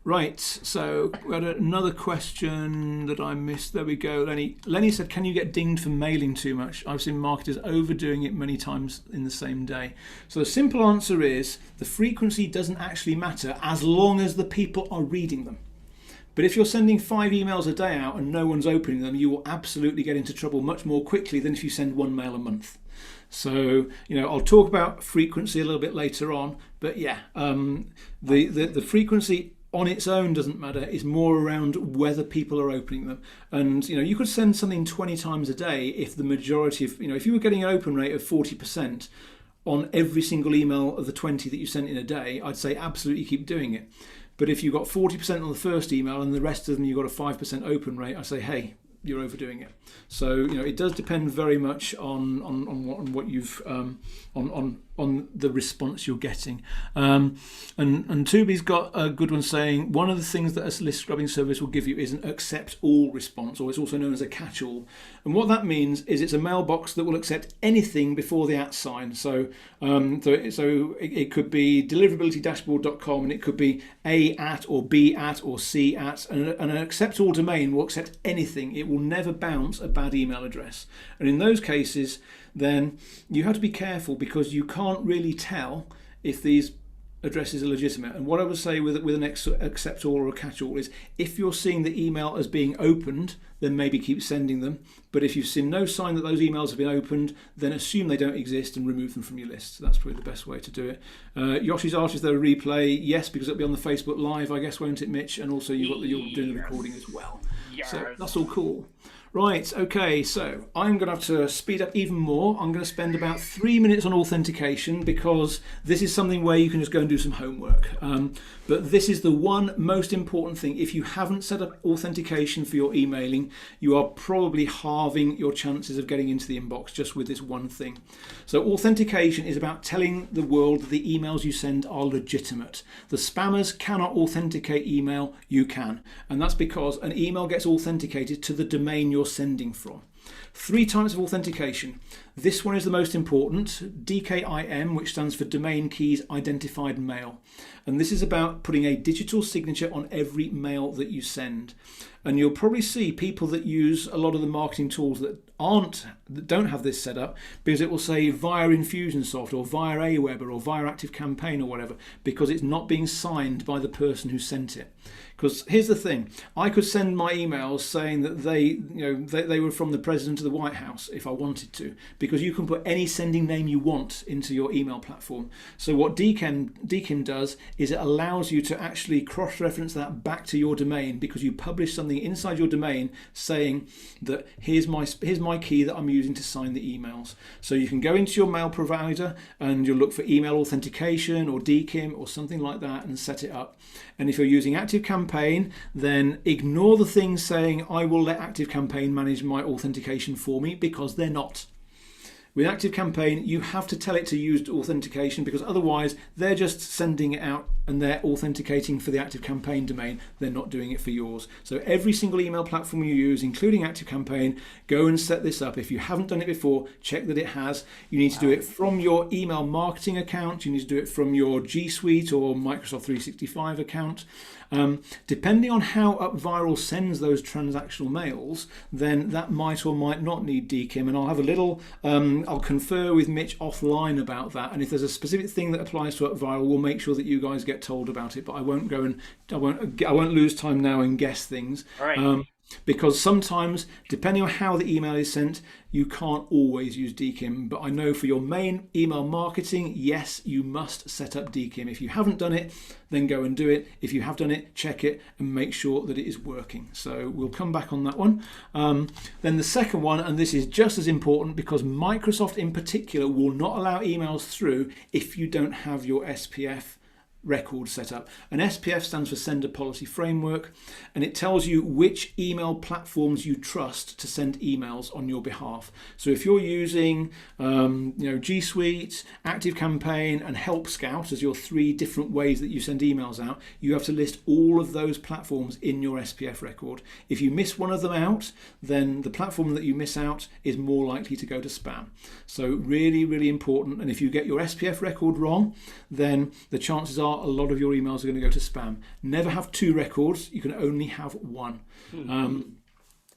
Speaker 2: Right, so we had another question that I missed. There we go. Lenny said, can you get dinged for mailing too much? I've seen marketers overdoing it many times in the same day. So the simple answer is the frequency doesn't actually matter as long as the people are reading them. But if you're sending 5 emails a day out and no one's opening them, you will absolutely get into trouble much more quickly than if you send 1 mail a month. So, I'll talk about frequency a little bit later on, but yeah, the frequency on its own doesn't matter. It's more around whether people are opening them. And, you could send something 20 times a day if the majority of, if you were getting an open rate of 40% on every single email of the 20 that you sent in a day, I'd say absolutely keep doing it. But if you got 40% on the first email and the rest of them you got a 5% open rate, I say, hey, you're overdoing it. So it does depend very much on what you've on the response you're getting. And Tubi's got a good one saying one of the things that a list scrubbing service will give you is an accept all response, or it's also known as a catch-all. And what that means is it's a mailbox that will accept anything before the @ sign. So it could be deliverabilitydashboard.com, and it could be A @ or B @ or C @ and an accept all domain will accept anything. It will never bounce a bad email address. And in those cases, then you have to be careful because you can't really tell if these addresses are legitimate. And what I would say with an accept all or a catch all is if you're seeing the email as being opened, then maybe keep sending them. But if you've seen no sign that those emails have been opened, then assume they don't exist and remove them from your list. So that's probably the best way to do it. Yoshi's asked if there a replay. Yes, because it'll be on the Facebook Live, I guess, won't it, Mitch? And also you're doing the recording as well.
Speaker 1: Yes.
Speaker 2: So that's all cool. Right, okay, so I'm going to have to speed up even more. I'm going to spend about 3 minutes on authentication because this is something where you can just go and do some homework. But this is the one most important thing. If you haven't set up authentication for your emailing, you are probably halving your chances of getting into the inbox just with this one thing. So authentication is about telling the world that the emails you send are legitimate. The spammers cannot authenticate email, you can. And that's because an email gets authenticated to the domain you're sending from. 3 types of authentication. This one is the most important, DKIM, which stands for Domain Keys Identified Mail. And this is about putting a digital signature on every mail that you send. And you'll probably see people that use a lot of the marketing tools that don't have this set up, because it will say via Infusionsoft or via Aweber or via ActiveCampaign or whatever, because it's not being signed by the person who sent it. Because here's the thing, I could send my emails saying that they were from the President of the White House if I wanted to, because you can put any sending name you want into your email platform. So what DKIM does is it allows you to actually cross-reference that back to your domain, because you publish something inside your domain saying that here's my key that I'm using to sign the emails. So you can go into your mail provider and you'll look for email authentication or DKIM or something like that and set it up. And if you're using ActiveCampaign, then ignore the things saying I will let ActiveCampaign manage my authentication for me, because they're not. With ActiveCampaign, you have to tell it to use authentication, because otherwise they're just sending it out and they're authenticating for the ActiveCampaign domain. They're not doing it for yours. So every single email platform you use, including ActiveCampaign, go and set this up. If you haven't done it before, check that it has. You need to do it from your email marketing account. You need to do it from your G Suite or Microsoft 365 account. Depending on how UpViral sends those transactional mails, then that might or might not need DKIM, and I'll have a little I'll confer with Mitch offline about that, and if there's a specific thing that applies to UpViral, we'll make sure that you guys get told about it, but I won't lose time now and guess things.
Speaker 1: All right.
Speaker 2: because sometimes, depending on how the email is sent, you can't always use DKIM. But I know for your main email marketing, yes, you must set up DKIM. If you haven't done it, then go and do it. If you have done it, check it and make sure that it is working. So we'll come back on that one. Then the second one, and this is just as important because Microsoft in particular will not allow emails through if you don't have your SPF record set up. An SPF stands for Sender Policy Framework, and it tells you which email platforms you trust to send emails on your behalf. So if you're using G Suite, ActiveCampaign and Help Scout as your 3 different ways that you send emails out, you have to list all of those platforms in your SPF record. If you miss one of them out, then the platform that you miss out is more likely to go to spam. So really, really important. And if you get your SPF record wrong, then the chances are a lot of your emails are going to go to spam. Never have 2 records. You can only have 1.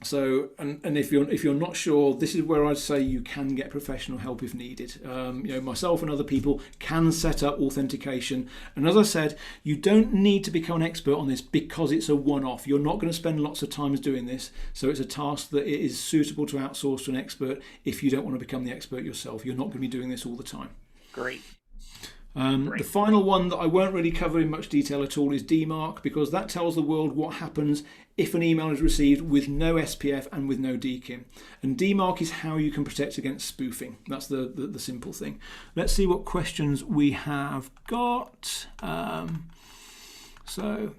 Speaker 2: So, and if you're not sure, this is where I'd say you can get professional help if needed. Myself and other people can set up authentication. And as I said, you don't need to become an expert on this because it's a one-off. You're not going to spend lots of time doing this. So it's a task that it is suitable to outsource to an expert if you don't want to become the expert yourself. You're not going to be doing this all the time.
Speaker 1: Great.
Speaker 2: The final one that I won't really cover in much detail at all is DMARC, because that tells the world what happens if an email is received with no SPF and with no DKIM. And DMARC is how you can protect against spoofing. That's the simple thing. Let's see what questions we have got. So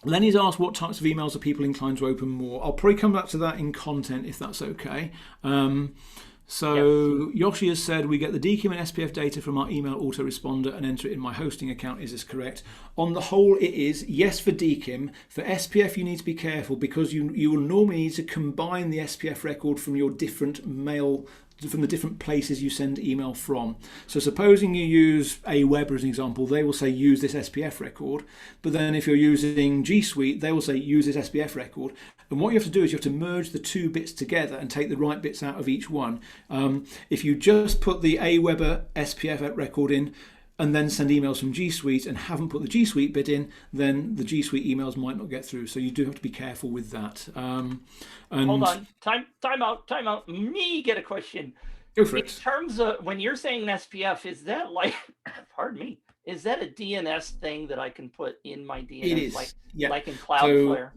Speaker 2: Lenny's asked, what types of emails are people inclined to open more? I'll probably come back to that in content if that's okay. So Yoshi has said, we get the DKIM and SPF data from our email autoresponder and enter it in my hosting account. Is this correct? On the whole, it is. Yes, for DKIM. For SPF, you need to be careful because you will normally need to combine the SPF record from your different from the different places you send email from. So supposing you use Aweber as an example, they will say use this SPF record, but then if you're using G Suite, they will say use this SPF record. And what you have to do is you have to merge the 2 bits together and take the right bits out of each one. If you just put the Aweber SPF record in and then send emails from G Suite and haven't put the G Suite bit in, then the G Suite emails might not get through. So you do have to be careful with that.
Speaker 1: Hold on, time out. Me get a question.
Speaker 2: Go for it.
Speaker 1: In terms of when you're saying SPF, is that like, pardon me, is that a DNS thing that I can put in my DNS?
Speaker 2: It is,
Speaker 1: like in Cloudflare?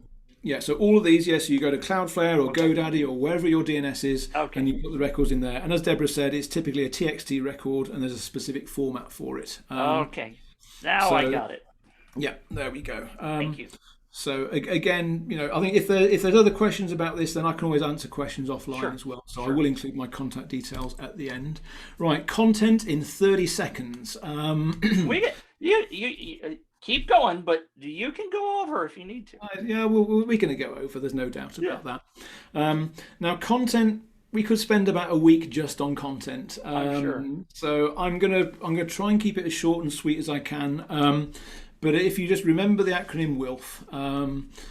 Speaker 2: So all of these, yes, you go to Cloudflare or GoDaddy or wherever your DNS is, and you put the records in there. And as Deborah said, it's typically a TXT record, and there's a specific format for it.
Speaker 1: Okay, now I got it.
Speaker 2: Yeah, there we go.
Speaker 1: Thank you.
Speaker 2: So again, I think if there's other questions about this, then I can always answer questions offline as well. So I will include my contact details at the end. Right, content in 30 seconds.
Speaker 1: We get you keep going, but you can go over if you need to.
Speaker 2: We're going to go over. There's no doubt about that. Now, content. We could spend about a week just on content.
Speaker 1: I'm sure.
Speaker 2: So I'm gonna try and keep it as short and sweet as I can. But if you just remember the acronym WILF.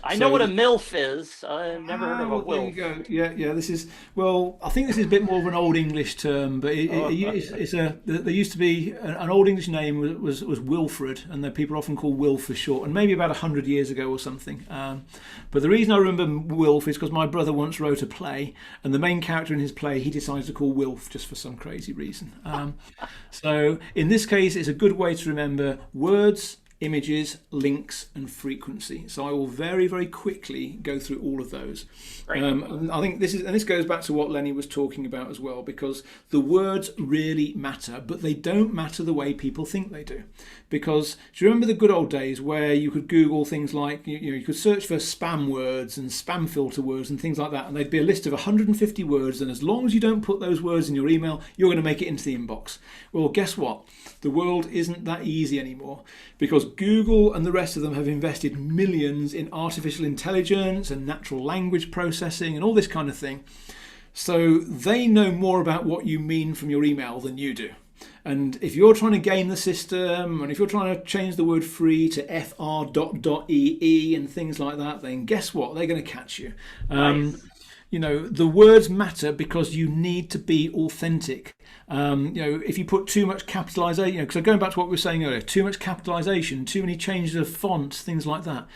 Speaker 1: I know what a MILF is. I've never heard of a WILF.
Speaker 2: There you go. Yeah. This is, I think this is a bit more of an old English term, but there used to be an old English name was Wilfred, and that people often call Wilf for short, and maybe about 100 years ago or something. But the reason I remember Wilf is because my brother once wrote a play, and the main character in his play he decided to call Wilf just for some crazy reason. So in this case, it's a good way to remember words, images, links, and frequency. So I will very, very quickly go through all of those. And I think this goes back to what Lenny was talking about as well, because the words really matter, but they don't matter the way people think they do. Because do you remember the good old days where you could Google things like, you could search for spam words and spam filter words and things like that, and there'd be a list of 150 words, and as long as you don't put those words in your email, you're going to make it into the inbox. Well, guess what? The world isn't that easy anymore, because Google and the rest of them have invested millions in artificial intelligence and natural language processing and all this kind of thing. So they know more about what you mean from your email than you do. And if you're trying to game the system, and if you're trying to change the word free to fr.ee and things like that, then guess what? They're going to catch you.
Speaker 1: Nice.
Speaker 2: The words matter because you need to be authentic. If you put too much capitalization, because going back to what we were saying earlier, too much capitalization, too many changes of fonts, things like that.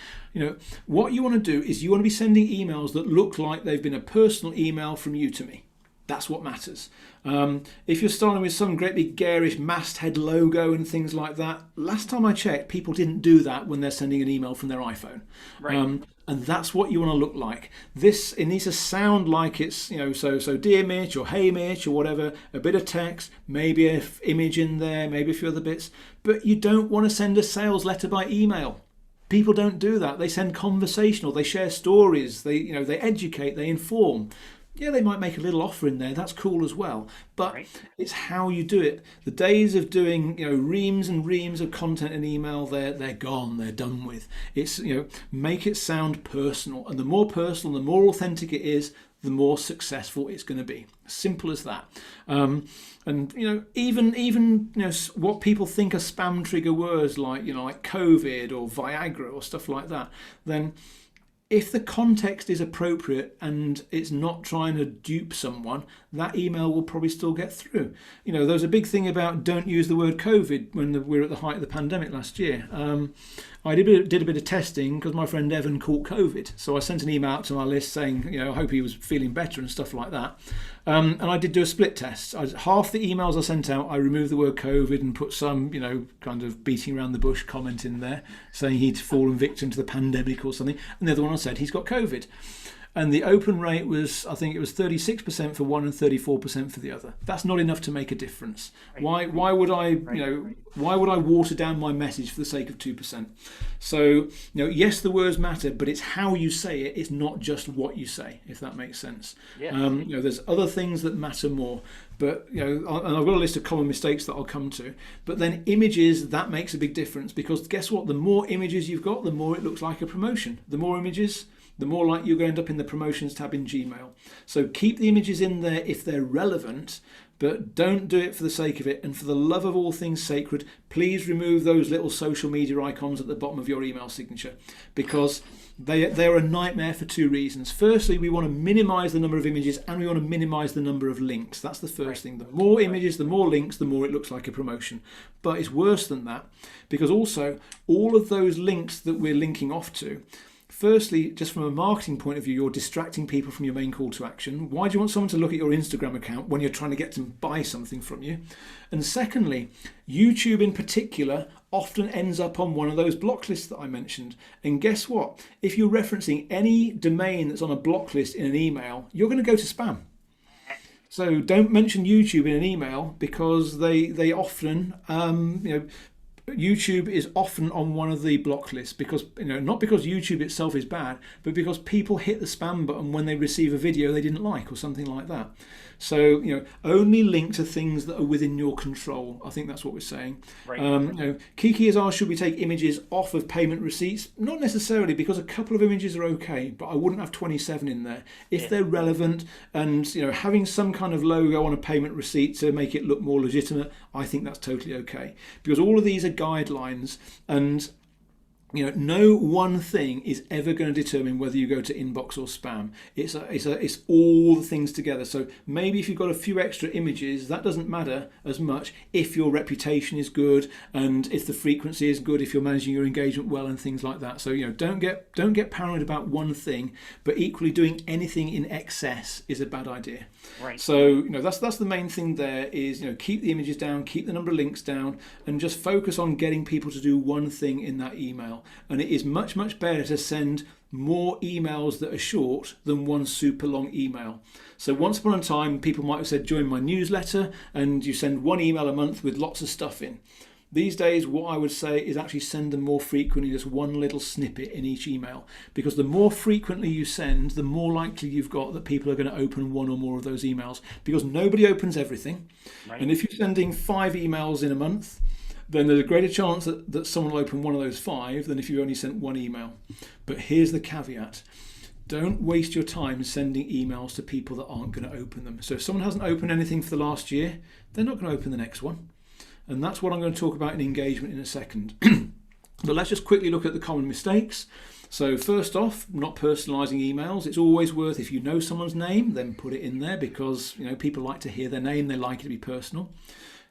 Speaker 2: What you want to do is you want to be sending emails that look like they've been a personal email from you to me. That's what matters. If you're starting with some great big garish masthead logo and things like that, last time I checked, people didn't do that when they're sending an email from their iPhone.
Speaker 1: Right.
Speaker 2: And that's what you want to look like. It needs to sound like it's, so dear Mitch or hey Mitch or whatever, a bit of text, maybe an image in there, maybe a few other bits. But you don't want to send a sales letter by email. People don't do that. They send conversational, they share stories, they educate, they inform. Yeah, they might make a little offer in there. That's cool as well. But It's how you do it. The days of doing, reams and reams of content in email, they're gone. They're done with. It's, make it sound personal. And the more personal, the more authentic it is, the more successful it's going to be. Simple as that. Even what people think are spam trigger words like COVID or Viagra or stuff like that, then if the context is appropriate and it's not trying to dupe someone, that email will probably still get through. There was a big thing about don't use the word COVID when we were at the height of the pandemic last year. I did a bit of testing because my friend Evan caught COVID. So I sent an email out to my list saying, I hope he was feeling better and stuff like that. And I did do a split test. Half the emails I sent out, I removed the word COVID and put some, kind of beating around the bush comment in there saying he'd fallen victim to the pandemic or something. And the other one I said, he's got COVID. And the open rate was, I think it was 36% for one and 34% for the other. That's not enough to make a difference. Why would I, why would I water down my message for the sake of 2%? So, yes, the words matter, but it's how you say it. It's not just what you say, if that makes sense.
Speaker 1: Yes.
Speaker 2: There's other things that matter more. But, and I've got a list of common mistakes that I'll come to. But then images, that makes a big difference because guess what? The more images you've got, the more it looks like a promotion. The more images, the more likely you're going to end up in the promotions tab in Gmail. So keep the images in there if they're relevant, but don't do it for the sake of it. And for the love of all things sacred, please remove those little social media icons at the bottom of your email signature because they're a nightmare for two reasons. Firstly, we want to minimize the number of images and we want to minimize the number of links. That's the first thing. The more images, the more links, the more it looks like a promotion. But it's worse than that because also all of those links that we're linking off to, firstly, just from a marketing point of view, you're distracting people from your main call to action. Why do you want someone to look at your Instagram account when you're trying to get them to buy something from you? And secondly, YouTube in particular often ends up on one of those block lists that I mentioned. And guess what? If you're referencing any domain that's on a block list in an email, you're going to go to spam. So don't mention YouTube in an email because they often, YouTube is often on one of the block lists because, not because YouTube itself is bad, but because people hit the spam button when they receive a video they didn't like or something like that. So, only link to things that are within your control. I think that's what we're saying. Right. Kiki has asked, should we take images off of payment receipts? Not necessarily, because a couple of images are okay, but I wouldn't have 27 in there. If they're relevant and, having some kind of logo on a payment receipt to make it look more legitimate, I think that's totally okay. Because all of these are guidelines and no one thing is ever going to determine whether you go to inbox or spam. It's all the things together. So maybe if you've got a few extra images, that doesn't matter as much if your reputation is good and if the frequency is good, if you're managing your engagement well and things like that. So don't get paranoid about one thing, but equally doing anything in excess is a bad idea. Right. So that's the main thing there is keep the images down, keep the number of links down, and just focus on getting people to do one thing in that email. And it is much, much better to send more emails that are short than one super long email. So once upon a time, people might have said, join my newsletter, and you send one email a month with lots of stuff in. These days, what I would say is actually send them more frequently, just one little snippet in each email. Because the more frequently you send, the more likely you've got that people are going to open one or more of those emails. Because nobody opens everything. Right. And if you're sending 5 emails in a month, then there's a greater chance that someone will open one of those 5 than if you only sent one email. But here's the caveat. Don't waste your time sending emails to people that aren't going to open them. So if someone hasn't opened anything for the last year, they're not going to open the next one. And that's what I'm going to talk about in engagement in a second. But let's just quickly look at the common mistakes. So first off, not personalising emails. It's always worth, if you know someone's name, then put it in there, because people like to hear their name. They like it to be personal.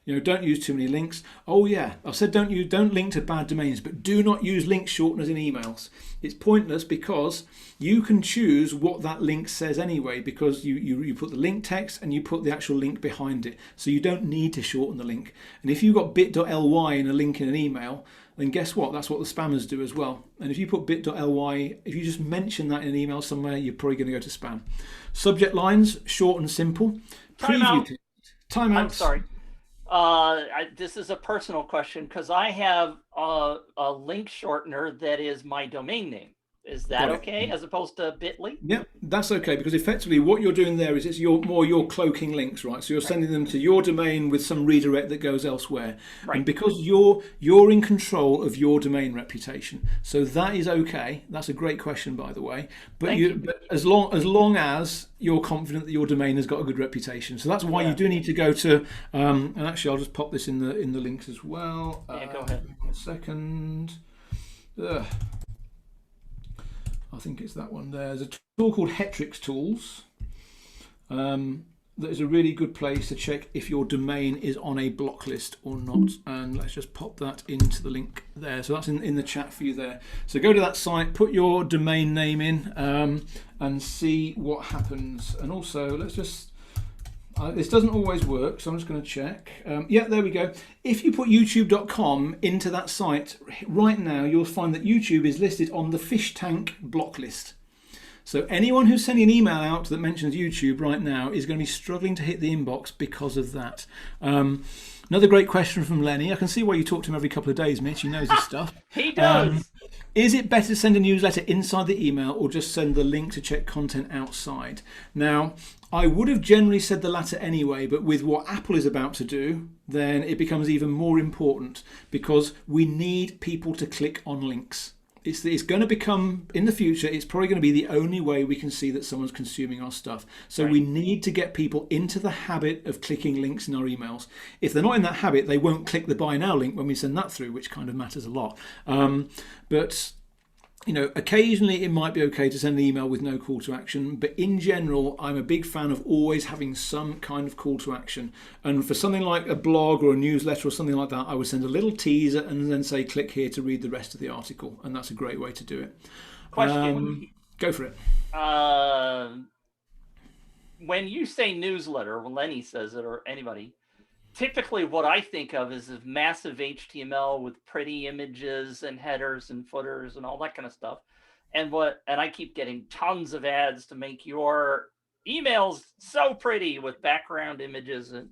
Speaker 2: Don't use too many links. Oh yeah, I said don't link to bad domains, but do not use link shorteners in emails. It's pointless, because you can choose what that link says anyway, because you put the link text and you put the actual link behind it. So you don't need to shorten the link. And if you've got bit.ly in a link in an email, then guess what? That's what the spammers do as well. And if you put bit.ly, if you just mention that in an email somewhere, you're probably going to go to spam. Subject lines, short and simple.
Speaker 1: Timeout.
Speaker 2: Timeouts.
Speaker 1: I'm sorry. This is a personal question, because I have a link shortener that is my domain name. Is that okay, as opposed to bit.ly?
Speaker 2: Yeah, that's okay, because effectively what you're doing there is you're cloaking links, right? So you're sending them to your domain with some redirect that goes elsewhere. Right. And because you're in control of your domain reputation, so that is okay. That's a great question, by the way. But but as long as you're confident that your domain has got a good reputation, so that's why you do need to go to. And actually, I'll just pop this in the links as well.
Speaker 1: Yeah, go ahead.
Speaker 2: 1 second. I think it's that one there. There's a tool called Hetrix Tools. That is a really good place to check if your domain is on a block list or not. And let's just pop that into the link there. So that's in the chat for you there. So go to that site, put your domain name in, and see what happens. And also, let's just... this doesn't always work, so I'm just going to check. Yeah, there we go. If you put youtube.com into that site, right now you'll find that YouTube is listed on the fish tank block list. So anyone who's sending an email out that mentions YouTube right now is going to be struggling to hit the inbox because of that. Another great question from Lenny. I can see why you talk to him every couple of days, Mitch. He knows his stuff.
Speaker 1: He does.
Speaker 2: Is it better to send a newsletter inside the email, or just send the link to check content outside? Now, I would have generally said the latter anyway, but with what Apple is about to do, then it becomes even more important, because we need people to click on links. It's going to become, in the future, it's probably going to be the only way we can see that someone's consuming our stuff. So we need to get people into the habit of clicking links in our emails. If they're not in that habit, they won't click the buy now link when we send that through, which kind of matters a lot. But occasionally it might be okay to send an email with no call to action, but in general, I'm a big fan of always having some kind of call to action. And for something like a blog or a newsletter or something like that, I would send a little teaser and then say, click here to read the rest of the article. And that's a great way to do it.
Speaker 1: Question.
Speaker 2: Go for it.
Speaker 1: When you say newsletter, when Lenny says it, or anybody, typically what I think of is massive HTML with pretty images and headers and footers and all that kind of stuff. And I keep getting tons of ads to make your emails so pretty with background images. And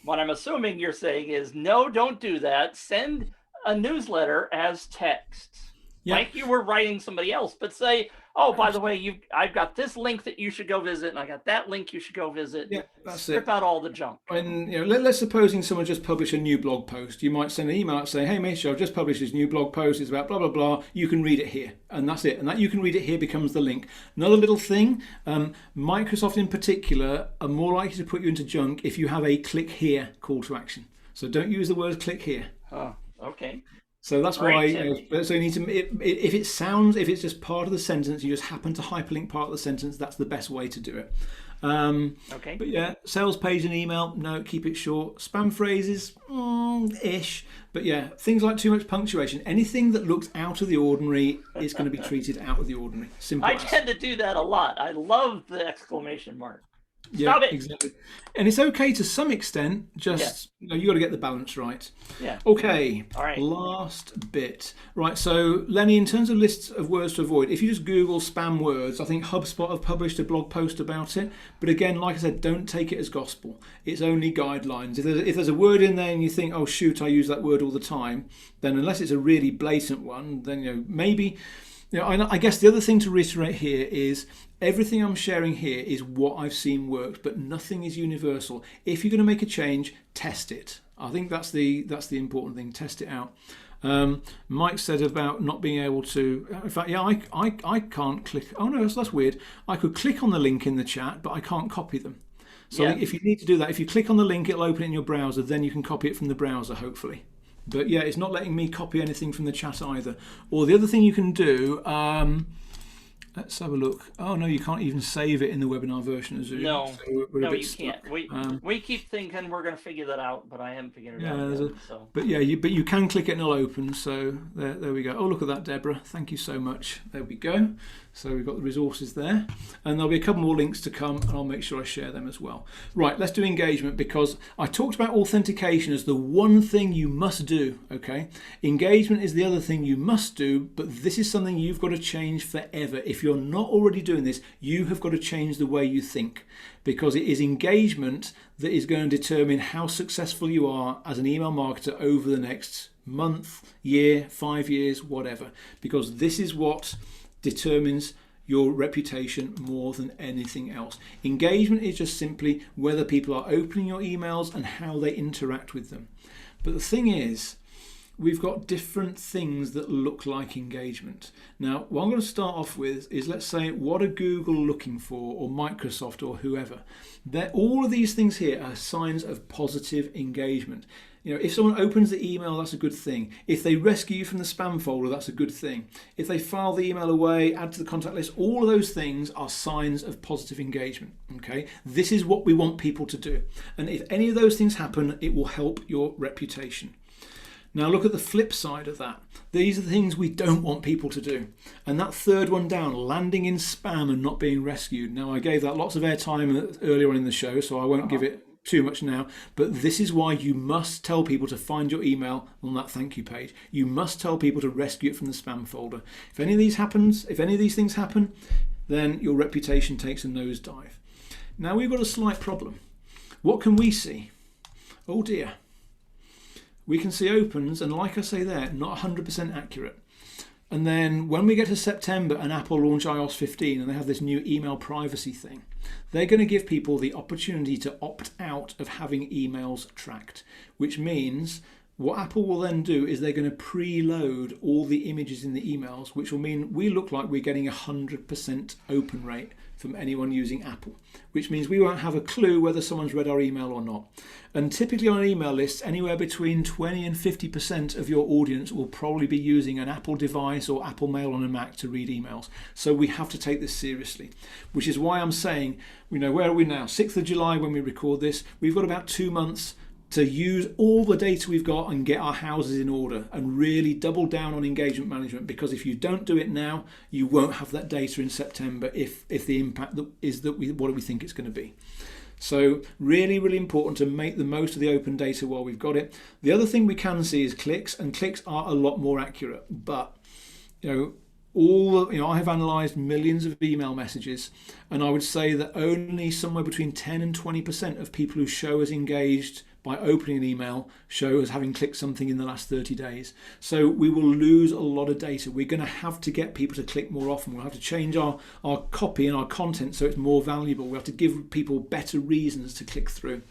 Speaker 1: what I'm assuming you're saying is, no, don't do that. Send a newsletter as text. Yeah. Like you were writing somebody else, but say, oh, by the way, I've got this link that you should go visit, and I got that link you should go visit.
Speaker 2: Yeah, that's
Speaker 1: Strip out all the junk.
Speaker 2: And let's supposing someone just published a new blog post. You might send an email out saying, hey, Mitch, I've just published this new blog post. It's about blah, blah, blah. You can read it here. And that's it. And that you can read it here becomes the link. Another little thing, Microsoft in particular are more likely to put you into junk if you have a click here call to action. So don't use the word click here.
Speaker 1: Oh, okay.
Speaker 2: So that's why. So you need to. If it's just part of the sentence, you just happen to hyperlink part of the sentence. That's the best way to do it.
Speaker 1: Okay.
Speaker 2: But yeah, sales page and email. No, keep it short. Spam phrases, ish. But yeah, things like too much punctuation. Anything that looks out of the ordinary is going to be treated out of the ordinary. Simple.
Speaker 1: I tend to do that a lot. I love the exclamation mark.
Speaker 2: Yeah,
Speaker 1: Stop it.
Speaker 2: Exactly. And it's okay to some extent, just you got to get the balance right.
Speaker 1: Yeah.
Speaker 2: Okay.
Speaker 1: All right.
Speaker 2: Last bit. Right, so Lenny, in terms of lists of words to avoid, if you just Google spam words, I think HubSpot have published a blog post about it. But again, like I said, don't take it as gospel. It's only guidelines. If there's a word in there and you think, oh shoot, I use that word all the time, then unless it's a really blatant one, then maybe. I guess the other thing to reiterate here is everything I'm sharing here is what I've seen works, but nothing is universal. If you're going to make a change, test it. I think that's the important thing. Test it out. Mike said about not being able to. In fact, yeah, I can't click. Oh no, that's weird. I could click on the link in the chat, but I can't copy them. So I think if you need to do that, if you click on the link, it'll open it in your browser. Then you can copy it from the browser, hopefully. But yeah, it's not letting me copy anything from the chat either. Or the other thing you can do, let's have a look. Oh no, you can't even save it in the webinar version of Zoom.
Speaker 1: No,
Speaker 2: so we're
Speaker 1: no,
Speaker 2: a bit
Speaker 1: you
Speaker 2: stuck.
Speaker 1: can't. We keep thinking we're going to figure that out, but I haven't figured it out yet. So.
Speaker 2: But yeah, you can click it and it'll open. So there we go. Oh, look at that, Deborah. Thank you so much. There we go. So we've got the resources there, and there'll be a couple more links to come, and I'll make sure I share them as well. Right, let's do engagement, because I talked about authentication as the one thing you must do, okay? Engagement is the other thing you must do, but this is something you've got to change forever. If you're not already doing this, you have got to change the way you think, because it is engagement that is going to determine how successful you are as an email marketer over the next month, year, 5 years, whatever, because this is what determines your reputation more than anything else. Engagement is just simply whether people are opening your emails and how they interact with them. But the thing is, we've got different things that look like engagement. Now, what I'm going to start off with is, let's say, what are Google looking for, or Microsoft, or whoever? All of these things here are signs of positive engagement. You know, if someone opens the email, that's a good thing. If they rescue you from the spam folder, that's a good thing. If they file the email away, add to the contact list, all of those things are signs of positive engagement. Okay, this is what we want people to do. And if any of those things happen, it will help your reputation. Now look at the flip side of that. These are the things we don't want people to do. And that third one down, landing in spam and not being rescued. Now I gave that lots of airtime earlier on in the show, so I won't give it too much now, but this is why you must tell people to find your email on that thank you page. You must tell people to rescue it from the spam folder. If any of these things happen, then your reputation takes a nosedive. Now we've got a slight problem. What can we see? Oh dear. We can see opens, and like I say there, not 100% accurate. And then when we get to September and Apple launch iOS 15 and they have this new email privacy thing, they're going to give people the opportunity to opt out of having emails tracked, which means what Apple will then do is they're going to preload all the images in the emails, which will mean we look like we're getting 100% open rate from anyone using Apple, which means we won't have a clue whether someone's read our email or not. And typically on email lists, anywhere between 20 and 50% of your audience will probably be using an Apple device or Apple Mail on a Mac to read emails. So we have to take this seriously, which is why I'm saying, where are we now? 6th of July when we record this, we've got about 2 months to use all the data we've got and get our houses in order and really double down on engagement management, because if you don't do it now, you won't have that data in September if the impact is what we think it's going to be. So really, really important to make the most of the open data while we've got it. The other thing we can see is clicks, and clicks are a lot more accurate. But I have analysed millions of email messages, and I would say that only somewhere between 10 and 20% of people who show as engaged by opening an email show as having clicked something in the last 30 days. So we will lose a lot of data. We're going to have to get people to click more often. We'll have to change our copy and our content so it's more valuable. We have to give people better reasons to click through.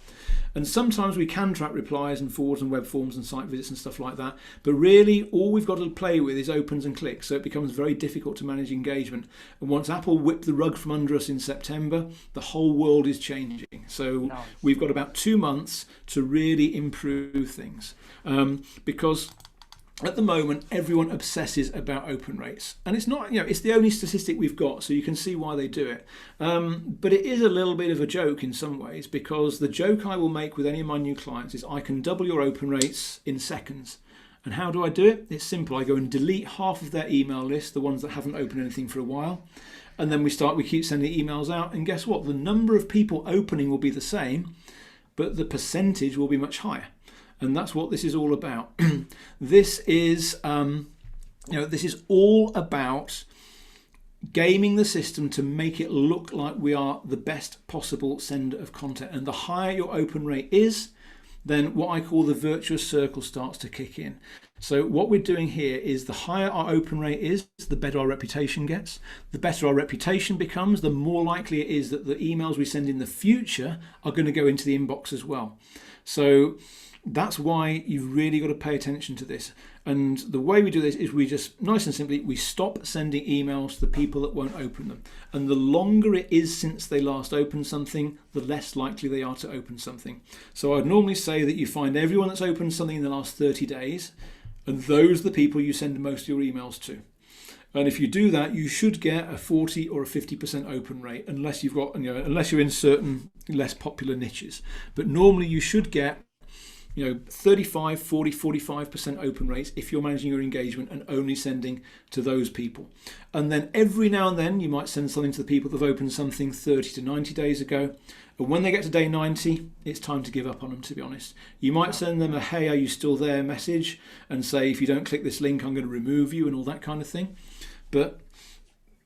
Speaker 2: And sometimes we can track replies and forwards and web forms and site visits and stuff like that. But really, all we've got to play with is opens and clicks. So it becomes very difficult to manage engagement. And once Apple whipped the rug from under us in September, the whole world is changing. So we've got about 2 months to really improve things. Because at the moment, everyone obsesses about open rates, and it's not, it's the only statistic we've got, so you can see why they do it. But it is a little bit of a joke in some ways, because the joke I will make with any of my new clients is I can double your open rates in seconds. And how do I do it? It's simple. I go and delete half of their email list, the ones that haven't opened anything for a while, and then we keep sending emails out, and guess what? The number of people opening will be the same, but the percentage will be much higher. And that's what this is all about. This is all about gaming the system to make it look like we are the best possible sender of content. And the higher your open rate is, then what I call the virtuous circle starts to kick in. So what we're doing here is the higher our open rate is, the better our reputation gets. The better our reputation becomes, the more likely it is that the emails we send in the future are going to go into the inbox as well. So that's why you've really got to pay attention to this. And the way we do this is we just, nice and simply, we stop sending emails to the people that won't open them. And the longer it is since they last opened something, the less likely they are to open something. So I'd normally say that you find everyone that's opened something in the last 30 days, and those are the people you send most of your emails to. And if you do that, you should get a 40 or a 50% open rate, unless you've got, unless you're in certain less popular niches. But normally you should get 35, 40, 45% open rates if you're managing your engagement and only sending to those people. And then every now and then you might send something to the people that have opened something 30 to 90 days ago. And when they get to day 90, it's time to give up on them, to be honest. You might send them a "Hey, are you still there?" message and say, "If you don't click this link, I'm going to remove you," and all that kind of thing. But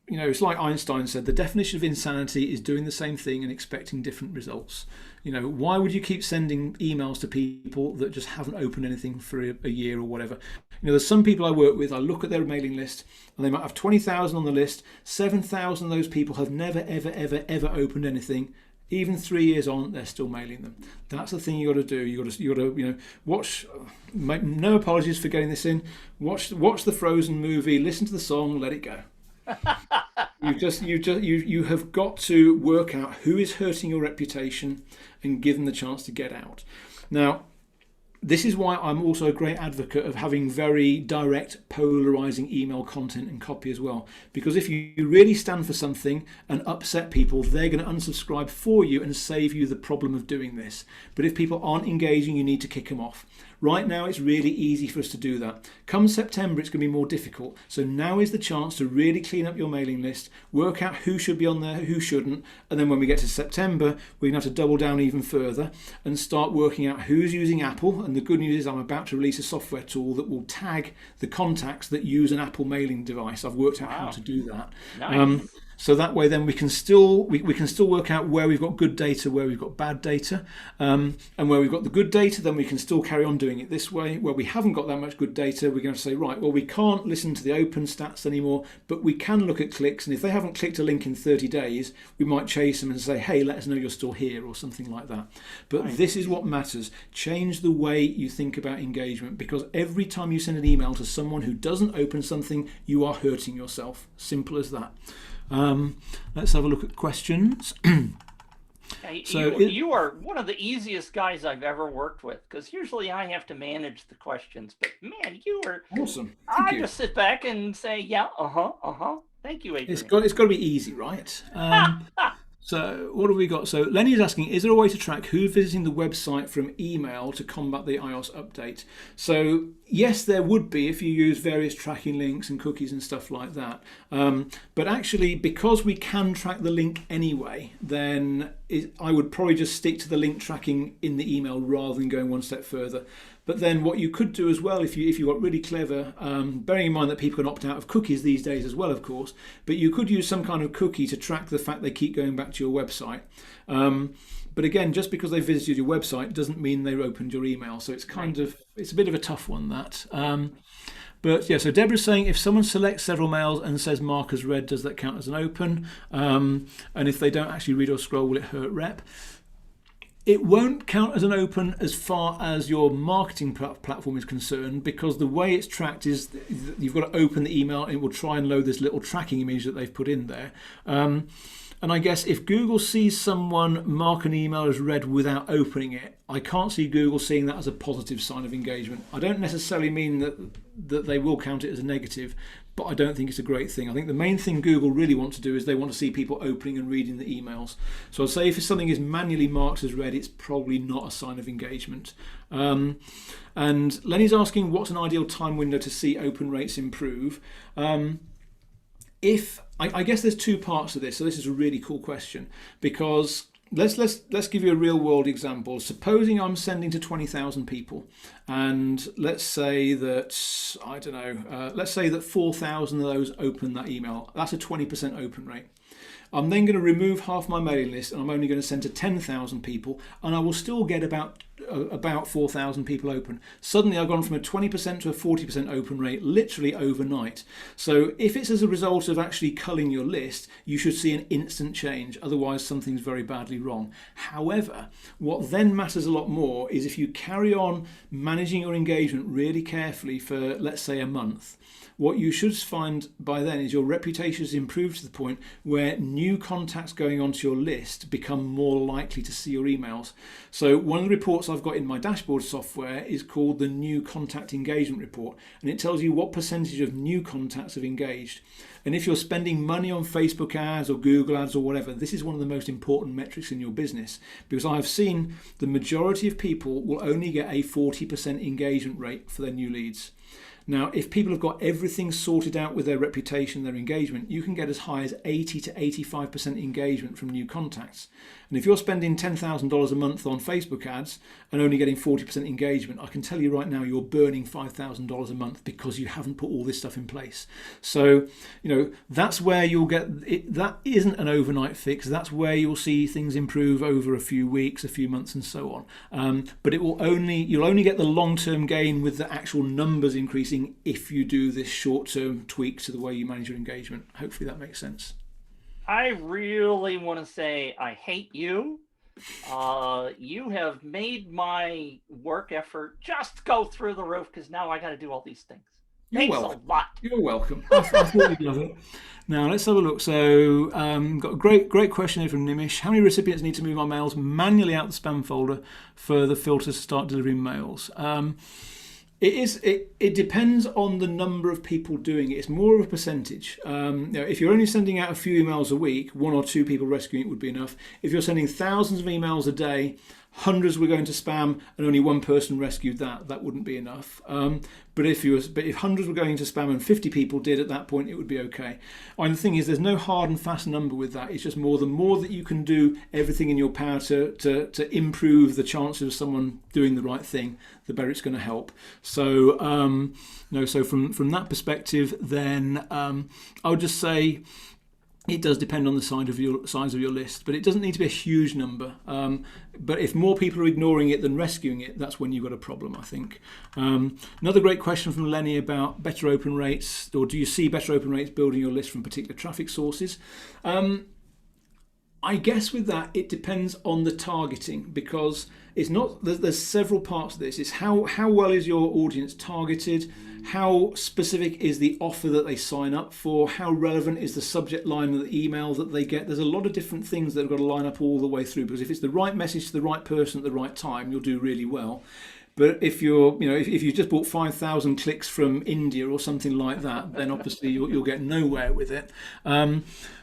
Speaker 2: it's like Einstein said, the definition of insanity is doing the same thing and expecting different results. Why would you keep sending emails to people that just haven't opened anything for a year or whatever? There's some people I work with, I look at their mailing list and they might have 20,000 on the list. 7,000 of those people have never, ever, ever, ever opened anything. Even 3 years on, they're still mailing them. That's the thing you got to do. You got to watch. No apologies for getting this in. Watch the Frozen movie. Listen to the song. Let it go. You have got to work out who is hurting your reputation and give them the chance to get out. Now, this is why I'm also a great advocate of having very direct, polarizing email content and copy as well. Because if you really stand for something and upset people, they're going to unsubscribe for you and save you the problem of doing this. But if people aren't engaging, you need to kick them off. Right now, it's really easy for us to do that. Come September, it's going to be more difficult. So now is the chance to really clean up your mailing list, work out who should be on there, who shouldn't. And then when we get to September, we're going to have to double down even further and start working out who's using Apple. And the good news is I'm about to release a software tool that will tag the contacts that use an Apple mailing device. I've worked out how to do that.
Speaker 1: Nice.
Speaker 2: So that way then we can still work out where we've got good data, where we've got bad data, and where we've got the good data, then we can still carry on doing it this way. Where we haven't got that much good data, we're going to say, right, well, we can't listen to the open stats anymore, but we can look at clicks, and if they haven't clicked a link in 30 days, we might chase them and say, hey, let us know you're still here, or something like that. But This is what matters. Change the way you think about engagement, because every time you send an email to someone who doesn't open something, you are hurting yourself. Simple as that. Let's have a look at questions.
Speaker 1: You are one of the easiest guys I've ever worked with, because usually I have to manage the questions. But man, you are
Speaker 2: awesome.
Speaker 1: I just sit back and say, yeah, Thank you, Adrian.
Speaker 2: It's got to be easy, right? So what have we got? So Lenny is asking, is there a way to track who's visiting the website from email to combat the iOS update? So yes, there would be if you use various tracking links and cookies and stuff like that. But actually, because we can track the link anyway, then I would probably just stick to the link tracking in the email rather than going one step further. But then what you could do as well, if you got really clever, bearing in mind that people can opt out of cookies these days as well, of course, but you could use some kind of cookie to track the fact they keep going back to your website. But again, just because they visited your website doesn't mean they opened your email. So it's it's a bit of a tough one, that. But yeah, so Deborah's saying, if someone selects several mails and says mark as read, does that count as an open? And if they don't actually read or scroll, will it hurt rep? It won't count as an open as far as your marketing platform is concerned, because the way it's tracked is you've got to open the email and it will try and load this little tracking image that they've put in there. And I guess if Google sees someone mark an email as read without opening it, I can't see Google seeing that as a positive sign of engagement. I don't necessarily mean that they will count it as a negative, but I don't think it's a great thing. I think the main thing Google really want to do is they want to see people opening and reading the emails. So I'd say if something is manually marked as read, it's probably not a sign of engagement. And Lenny's asking, what's an ideal time window to see open rates improve? I guess there's two parts to this, so this is a really cool question, because let's give you a real world example. Supposing I'm sending to 20,000 people, and let's say that 4,000 of those open that email. That's a 20% open rate. I'm then going to remove half my mailing list, and I'm only going to send to 10,000 people, and I will still get about about 4,000 people open. Suddenly I've gone from a 20% to a 40% open rate literally overnight. So if it's as a result of actually culling your list, you should see an instant change. Otherwise, something's very badly wrong. However, what then matters a lot more is if you carry on managing your engagement really carefully for, let's say, a month, what you should find by then is your reputation has improved to the point where new contacts going onto your list become more likely to see your emails. So one of the reports I've got in my dashboard software is called the New Contact Engagement Report, and it tells you what percentage of new contacts have engaged. And if you're spending money on Facebook ads or Google ads or whatever, this is one of the most important metrics in your business, because I've seen the majority of people will only get a 40% engagement rate for their new leads. Now, if people have got everything sorted out with their reputation, their engagement, you can get as high as 80 to 85% engagement from new contacts. And if you're spending $10,000 a month on Facebook ads and only getting 40% engagement, I can tell you right now you're burning $5,000 a month because you haven't put all this stuff in place. So, that's where you'll get it. That isn't an overnight fix. That's where you'll see things improve over a few weeks, a few months, and so on. But you'll only get the long-term gain with the actual numbers increasing if you do this short-term tweak to the way you manage your engagement. Hopefully that makes sense.
Speaker 1: I really want to say I hate you. You have made my work effort just go through the roof because now I got to do all these things. Thanks a lot.
Speaker 2: You're welcome. I thought you'd love it. Now let's have a look. So got a great question here from Nimish. How many recipients need to move my mails manually out the spam folder for the filter to start delivering mails? It depends on the number of people doing it. It's more of a percentage. If you're only sending out a few emails a week, 1 or 2 people rescuing it would be enough. If you're sending thousands of emails a day, hundreds were going to spam and only 1 person rescued that wouldn't be enough. But if hundreds were going to spam and 50 people did at that point, it would be okay. And the thing is, there's no hard and fast number with that. It's just the more that you can do everything in your power to improve the chances of someone doing the right thing, the better it's going to help. So so from that perspective, then I would just say it does depend on the size of your list, but it doesn't need to be a huge number. But if more people are ignoring it than rescuing it, that's when you've got a problem, I think. Another great question from Lenny about better open rates, or do you see better open rates building your list from particular traffic sources? I guess with that, it depends on the targeting, because it's not. There's several parts of this. It's how well is your audience targeted, how specific is the offer that they sign up for, how relevant is the subject line of the email that they get. There's a lot of different things that have got to line up all the way through, because if it's the right message to the right person at the right time, you'll do really well. But if if you just bought 5,000 clicks from India or something like that, then obviously you'll get nowhere with it.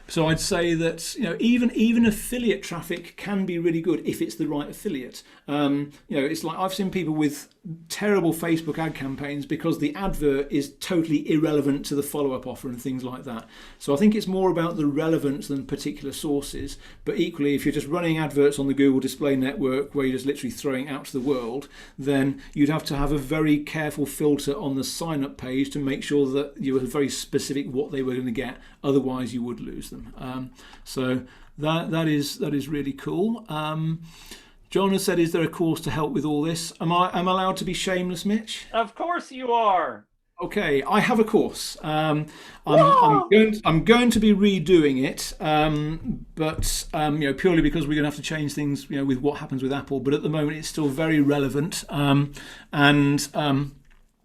Speaker 2: So I'd say that even affiliate traffic can be really good if it's the right affiliate. It's like I've seen people with terrible Facebook ad campaigns because the advert is totally irrelevant to the follow-up offer and things like that. So I think it's more about the relevance than particular sources. But equally, if you're just running adverts on the Google Display Network where you're just literally throwing out to the world, then you'd have to have a very careful filter on the sign-up page to make sure that you were very specific what they were going to get. Otherwise, you would lose them. So that is really cool. John has said, is there a course to help with all this? Am I allowed to be shameless, Mitch?
Speaker 1: Of course you are.
Speaker 2: Okay, I have a course. I'm going to be redoing it, but purely because we're going to have to change things, with what happens with Apple. But at the moment, it's still very relevant.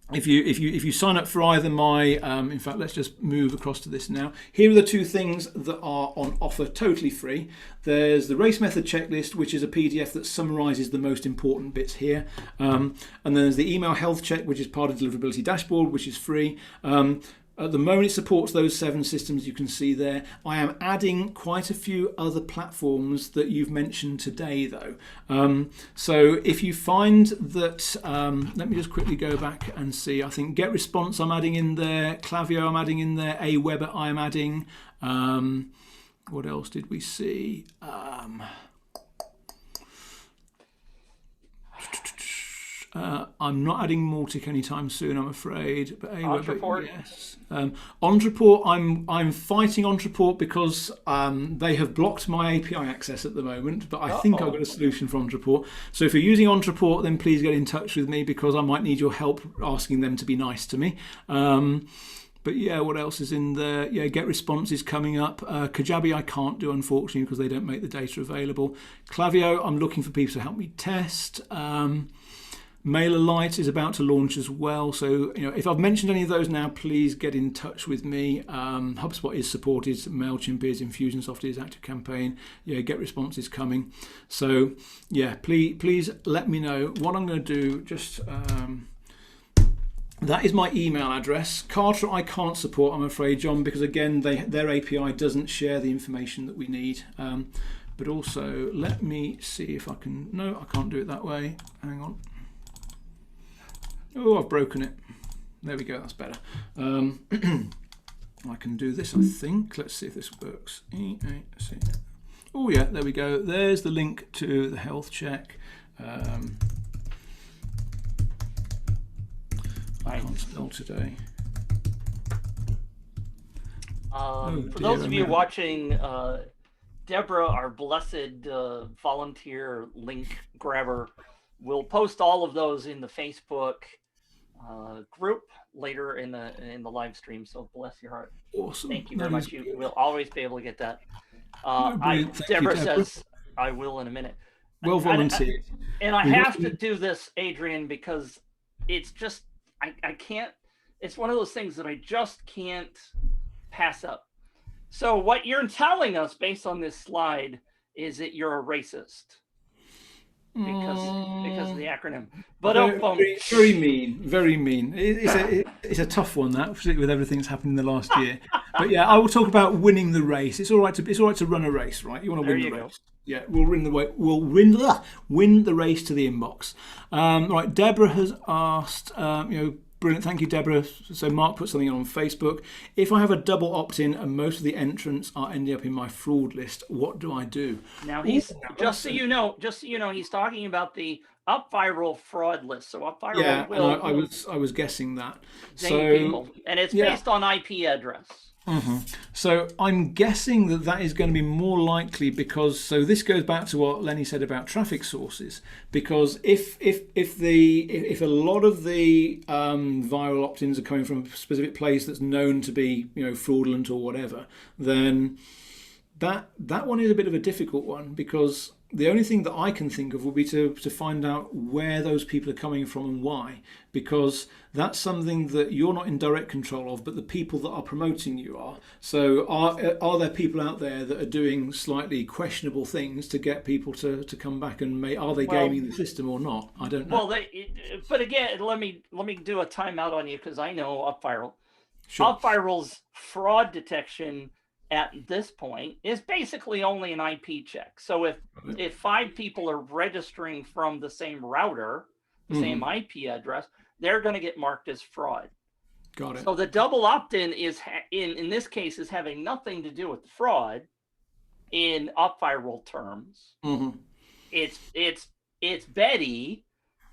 Speaker 2: If you sign up for either my, in fact, let's just move across to this now. Here are the 2 things that are on offer totally free. There's the race method checklist, which is a PDF that summarizes the most important bits here. And then there's the email health check, which is part of Deliverability dashboard, which is free. At the moment, it supports those 7 systems you can see there. I am adding quite a few other platforms that you've mentioned today, though. So if you find that, let me just quickly go back and see. I think GetResponse I'm adding in there, Klaviyo I'm adding in there, Aweber I'm adding. What else did we see? I'm not adding Mautic anytime soon, I'm afraid. But anyway,
Speaker 1: Entreport.
Speaker 2: yes. Entreport, I'm fighting Entreport because they have blocked my API access at the moment. But I think I've got a solution for Entreport. So if you're using Entreport, then please get in touch with me because I might need your help asking them to be nice to me. But yeah, what else is in there? Yeah, get responses coming up. Kajabi I can't do, unfortunately, because they don't make the data available. Klaviyo, I'm looking for people to help me test. MailerLite is about to launch as well. So, if I've mentioned any of those now, please get in touch with me. HubSpot is supported. MailChimp is. Infusionsoft is. ActiveCampaign. Yeah, get responses coming. So, yeah, please let me know. What I'm going to do, just... that is my email address. Carter I can't support, I'm afraid, John, because again, their API doesn't share the information that we need. But also, let me see if I can... No, I can't do it that way. Hang on. Oh, I've broken it. There we go, that's better. I can do this, I think. Let's see if this works. Oh yeah, there we go. There's the link to the health check. I can't spell today.
Speaker 1: For those of you watching, Deborah, our blessed volunteer link grabber, will post all of those in the Facebook group later in the live stream. So bless your heart.
Speaker 2: Awesome.
Speaker 1: Thank you very much. You will always be able to get that.
Speaker 2: Deborah
Speaker 1: says I will in a minute.
Speaker 2: Well volunteered.
Speaker 1: And I have to do this, Adrian, because it's just I can't. It's one of those things that I just can't pass up. So what you're telling us based on this slide is that you're a racist because of the acronym. But
Speaker 2: very mean, very mean. It's a tough one, that, particularly with everything that's happened in the last year. But yeah, I will talk about winning the race. It's all right to run a race, right? You want to win the race. Yeah, we'll win the race to the inbox. Right, Deborah has asked, brilliant, thank you, Deborah. So Mark put something on Facebook. If I have a double opt-in and most of the entrants are ending up in my fraud list, what do I do?
Speaker 1: Now just so you know, he's talking about the UpViral fraud list. So UpViral
Speaker 2: I was guessing that.
Speaker 1: People, and it's based on IP address.
Speaker 2: Mm-hmm. So I'm guessing that is going to be more likely because this goes back to what Lenny said about traffic sources. Because if a lot of the viral opt-ins are coming from a specific place that's known to be fraudulent or whatever, then that one is a bit of a difficult one because the only thing that I can think of would be to find out where those people are coming from and why, because that's something that you're not in direct control of, but the people that are promoting you are. So are there people out there that are doing slightly questionable things to get people to come back, and are they gaming the system or not? I don't know.
Speaker 1: But again, let me do a timeout on you because I know UpViral.
Speaker 2: Sure.
Speaker 1: UpViral's fraud detection at this point is basically only an IP check. So if 5 people are registering from the same router, the same IP address, they're going to get marked as fraud.
Speaker 2: Got it.
Speaker 1: So the double opt-in is in this case is having nothing to do with the fraud in UpViral terms.
Speaker 2: Mm-hmm.
Speaker 1: It's Betty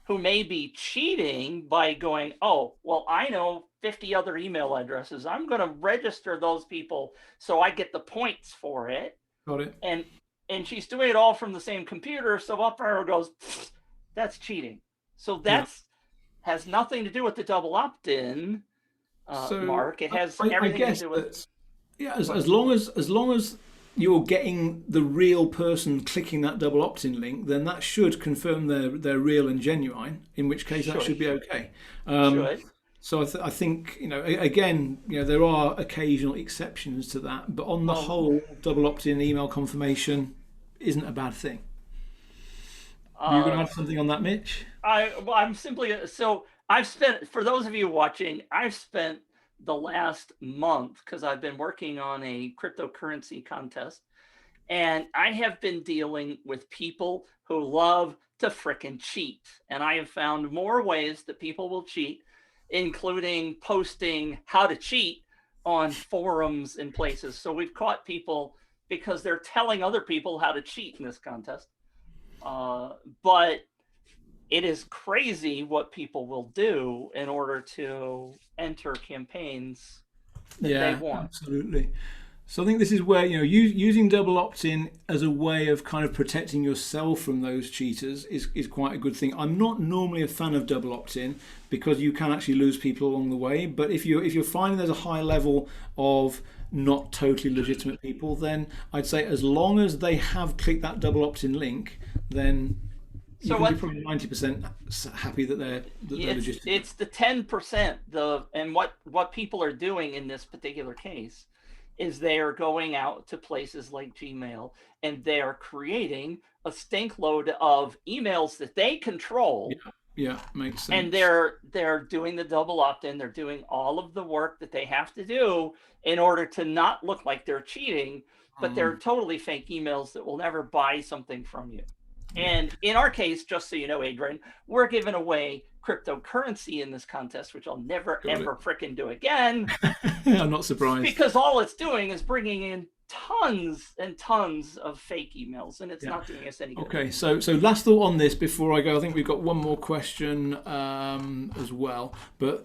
Speaker 1: who may be cheating by going, oh, well, I know 50 other email addresses. I'm going to register those people so I get the points for it.
Speaker 2: Got it.
Speaker 1: And she's doing it all from the same computer. So UpViral goes, that's cheating. So has nothing to do with the double opt-in, Mark. It has everything to do with.
Speaker 2: Yeah, as long as you're getting the real person clicking that double opt-in link, then that should confirm they're real and genuine. In which case, that should be okay. So I think again, there are occasional exceptions to that, but on the whole, double opt-in email confirmation isn't a bad thing. Are you going to add something on that, Mitch?
Speaker 1: I'm simply I've spent, for those of you watching, I've spent the last month, because I've been working on a cryptocurrency contest, and I have been dealing with people who love to frickin' cheat. And I have found more ways that people will cheat, including posting how to cheat on forums and places. So we've caught people because they're telling other people how to cheat in this contest. But it is crazy what people will do in order to enter campaigns that they want.
Speaker 2: Absolutely. So I think this is where, using double opt-in as a way of kind of protecting yourself from those cheaters is quite a good thing. I'm not normally a fan of double opt-in because you can actually lose people along the way. But if you're finding there's a high level of not totally legitimate people, then I'd say as long as they have clicked that double opt-in link, then you can be probably 90% happy that they're legitimate.
Speaker 1: It's the 10%. And what people are doing in this particular case is they are going out to places like Gmail and they are creating a stink load of emails that they control.
Speaker 2: Yeah, makes sense.
Speaker 1: And they're doing the double opt-in. They're doing all of the work that they have to do in order to not look like they're cheating, but they're totally fake emails that will never buy something from you. And in our case, just so you know, Adrian, we're giving away cryptocurrency in this contest, which I'll never, ever frickin' do again.
Speaker 2: I'm not surprised.
Speaker 1: Because all it's doing is bringing in tons and tons of fake emails, and it's not doing us any good.
Speaker 2: Okay, so last thought on this before I go. I think we've got one more question as well. But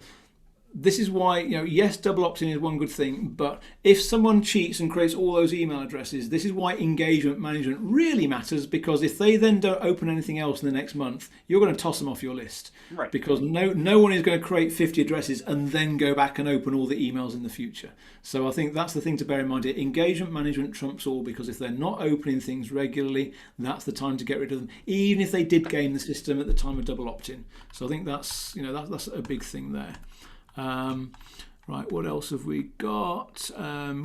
Speaker 2: this is why, yes, double opt-in is one good thing, but if someone cheats and creates all those email addresses, this is why engagement management really matters, because if they then don't open anything else in the next month, you're going to toss them off your list.
Speaker 1: Right.
Speaker 2: Because no one is going to create 50 addresses and then go back and open all the emails in the future. So I think that's the thing to bear in mind here. Engagement management trumps all, because if they're not opening things regularly, that's the time to get rid of them, even if they did game the system at the time of double opt-in. So I think that's a big thing there. Right, what else have we got?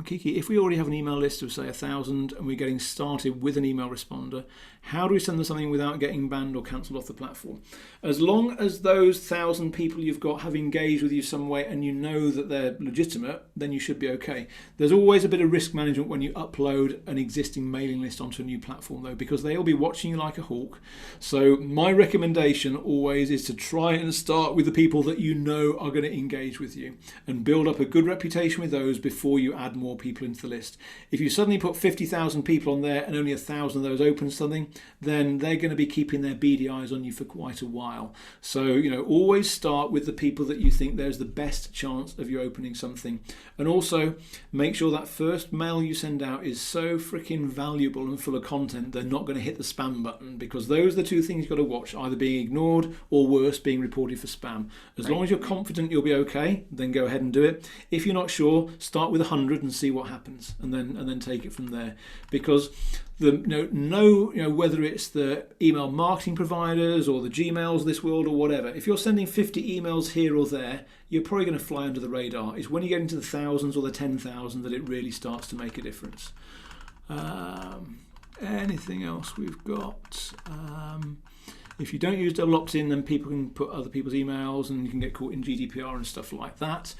Speaker 2: Kiki, if we already have an email list of say 1,000 and we're getting started with an email responder, how do we send them something without getting banned or cancelled off the platform? As long as those 1,000 people you've got have engaged with you some way and you know that they're legitimate, then you should be okay. There's always a bit of risk management when you upload an existing mailing list onto a new platform though, because they'll be watching you like a hawk. So my recommendation always is to try and start with the people that you know are going to engage with you and build up a good reputation with those before you add more people into the list. If you suddenly put 50,000 people on there and only 1,000 of those open something, then they're going to be keeping their beady eyes on you for quite a while. So, always start with the people that you think there's the best chance of you opening something. And also make sure that first mail you send out is so freaking valuable and full of content, they're not going to hit the spam button, because those are the two things you've got to watch, either being ignored or worse, being reported for spam. As long as you're confident you'll be okay, then go ahead and do it. If you're not sure, start with 100 and see what happens, and then take it from there. Because whether it's the email marketing providers or the Gmails of this world or whatever, if you're sending 50 emails here or there, you're probably going to fly under the radar. It's when you get into the thousands or the 10,000 that it really starts to make a difference. Anything else we've got? If you don't use double opt-in, then people can put other people's emails and you can get caught in GDPR and stuff like that.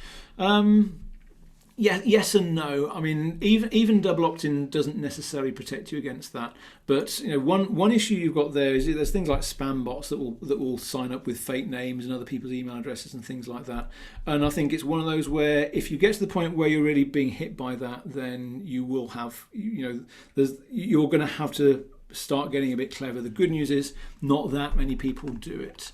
Speaker 2: Yes and no. I mean, even double opt-in doesn't necessarily protect you against that. But one issue you've got there is there's things like spam bots that will sign up with fake names and other people's email addresses and things like that. And I think it's one of those where if you get to the point where you're really being hit by that, then you will have you're going to have to start getting a bit clever. The good news is not that many people do it.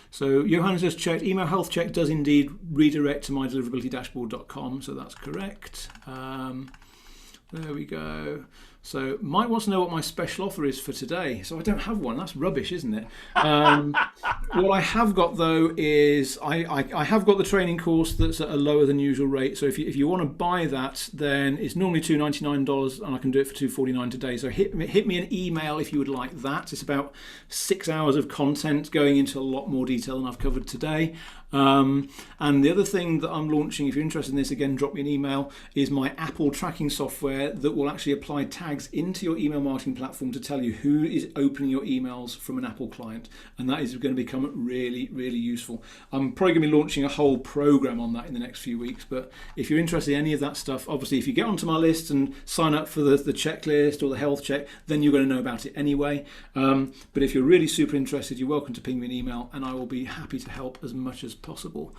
Speaker 2: So Johannes just checked, email health check does indeed redirect to mydeliverabilitydashboard.com, so that's correct. There we go. So Mike wants to know what my special offer is for today. So I don't have one. That's rubbish, isn't it? What I have got though is I have got the training course that's at a lower than usual rate. So if you want to buy that, then it's normally $299 and I can do it for $249 today. So hit me an email if you would like that. It's about 6 hours of content going into a lot more detail than I've covered today. And the other thing that I'm launching, if you're interested in this, again, drop me an email, is my Apple tracking software that will actually apply tags into your email marketing platform to tell you who is opening your emails from an Apple client. And that is going to become really, really useful. I'm probably going to be launching a whole program on that in the next few weeks. But if you're interested in any of that stuff, obviously, if you get onto my list and sign up for the checklist or the health check, then you're going to know about it anyway. But if you're really super interested, you're welcome to ping me an email and I will be happy to help as much as possible.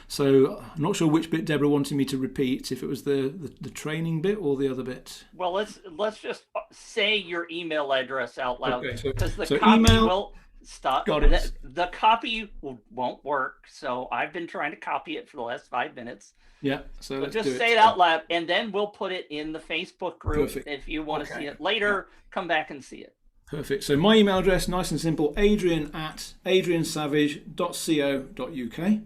Speaker 2: So I'm not sure which bit Deborah wanted me to repeat, if it was the training bit or the other bit.
Speaker 1: Well, let's just say your email address out loud,
Speaker 2: Okay,
Speaker 1: because the
Speaker 2: so
Speaker 1: copy
Speaker 2: email,
Speaker 1: will stop.
Speaker 2: got it.
Speaker 1: The copy won't work. So I've been trying to copy it for the last 5 minutes.
Speaker 2: Yeah, so let's
Speaker 1: just
Speaker 2: do
Speaker 1: say it out loud, and then we'll put it in the Facebook group.
Speaker 2: Perfect.
Speaker 1: If you want to see it later, come back and see it.
Speaker 2: Perfect. So my email address, nice and simple, adrian@adriansavage.co.uk.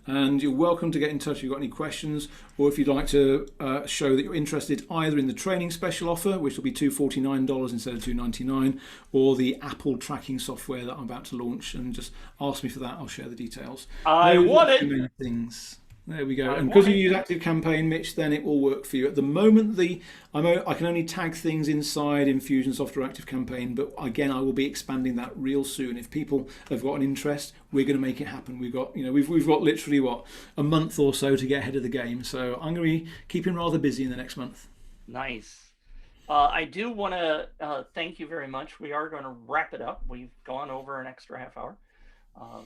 Speaker 2: And you're welcome to get in touch if you've got any questions, or if you'd like to show that you're interested either in the training special offer, which will be $249 instead of $299, or the Apple tracking software that I'm about to launch, and just ask me for that. I'll share the details.
Speaker 1: I want it.
Speaker 2: Many things. There we go. And because you use ActiveCampaign, Mitch, then it will work for you. At the moment, I can only tag things inside Infusionsoft or ActiveCampaign, but again, I will be expanding that real soon. If people have got an interest, we're going to make it happen. We've got literally a month or so to get ahead of the game. So I'm going to be keeping rather busy in the next month.
Speaker 1: Nice. I do want to thank you very much. We are going to wrap it up. We've gone over an extra half hour.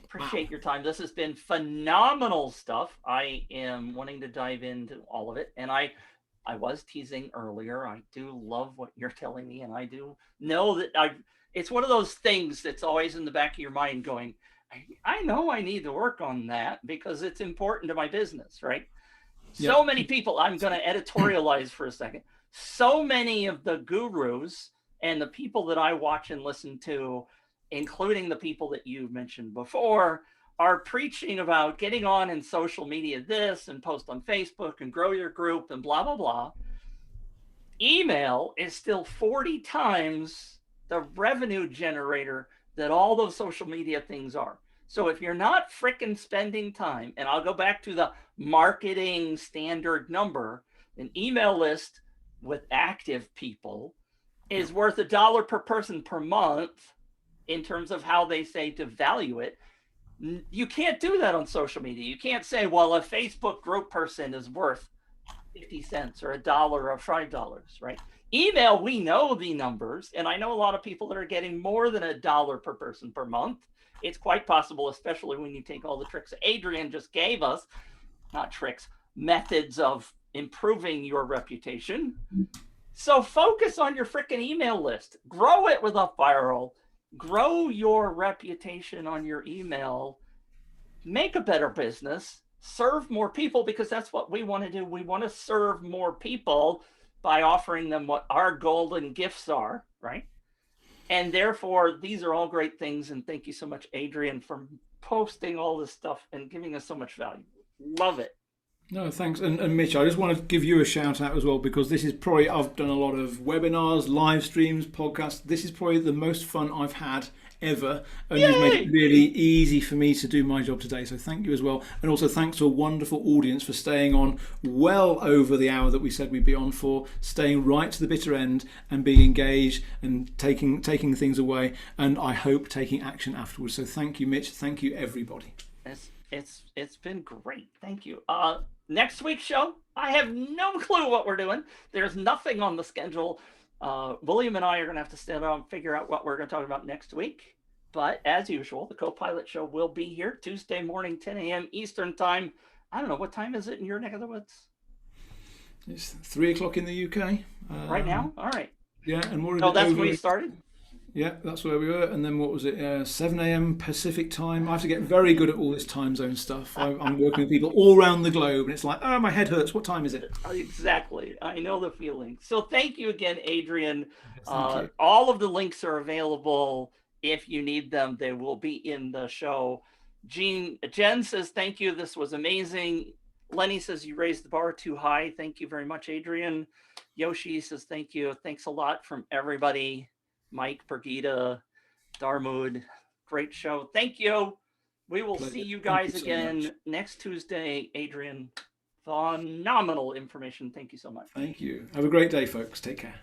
Speaker 1: Appreciate your time. This has been phenomenal stuff. I am wanting to dive into all of it, and I was teasing earlier. I do love what you're telling me, and I do know that it's one of those things that's always in the back of your mind going, I know I need to work on that because it's important to my business, right? Yeah. So many people, I'm going to editorialize for a second. So many of the gurus and the people that I watch and listen to, including the people that you mentioned before, are preaching about getting on in social media this and post on Facebook and grow your group and blah, blah, blah. Email is still 40 times the revenue generator that all those social media things are. So if you're not fricking spending time, and I'll go back to the marketing standard number, an email list with active people is worth $1 per person per month. In terms of how they say to value it, you can't do that on social media. You can't say, well, a Facebook group person is worth 50 cents or $1 or $5, right? Email, we know the numbers, and I know a lot of people that are getting more than $1 per person per month. It's quite possible, especially when you take all the tricks Adrian just gave us, not tricks, methods of improving your reputation. So focus on your freaking email list. Grow it with UpViral. Grow your reputation on your email, make a better business, serve more people, because that's what we want to do. We want to serve more people by offering them what our golden gifts are, right? And therefore, these are all great things. And thank you so much, Adrian, for posting all this stuff and giving us so much value. Love it.
Speaker 2: No, thanks. And Mitch, I just want to give you a shout out as well, because this is probably, I've done a lot of webinars, live streams, podcasts. This is probably the most fun I've had ever. And you've made it really easy for me to do my job today. So thank you as well. And also thanks to a wonderful audience for staying on well over the hour that we said we'd be on for, staying right to the bitter end and being engaged and taking things away. And I hope taking action afterwards. So thank you, Mitch. Thank you, everybody.
Speaker 1: It's been great. Thank you. Next week's show, I have no clue what we're doing. There's nothing on the schedule. William and I are going to have to stand on and figure out what we're going to talk about next week. But as usual, the Co-Pilot Show will be here Tuesday morning, 10 a.m. Eastern Time. I don't know, what time is it in your neck of the woods?
Speaker 2: It's 3 o'clock in the UK.
Speaker 1: Right now? All right.
Speaker 2: Yeah, and more.
Speaker 1: Oh, that's when we started?
Speaker 2: Yeah, that's where we were. And then what was it? 7 a.m. Pacific time. I have to get very good at all this time zone stuff. I'm working with people all around the globe, and it's like, oh, my head hurts. What time is it?
Speaker 1: Exactly. I know the feeling. So thank you again, Adrian.
Speaker 2: Thank you.
Speaker 1: All of the links are available. If you need them, they will be in the show. Jen says, thank you. This was amazing. Lenny says, you raised the bar too high. Thank you very much, Adrian. Yoshi says, thank you. Thanks a lot from everybody. Mike, Pergita, Darmood, great show. Thank you. We will see you guys again next Tuesday. Adrian, phenomenal information. Thank you so much.
Speaker 2: Thank you. Have a great day, folks. Take care.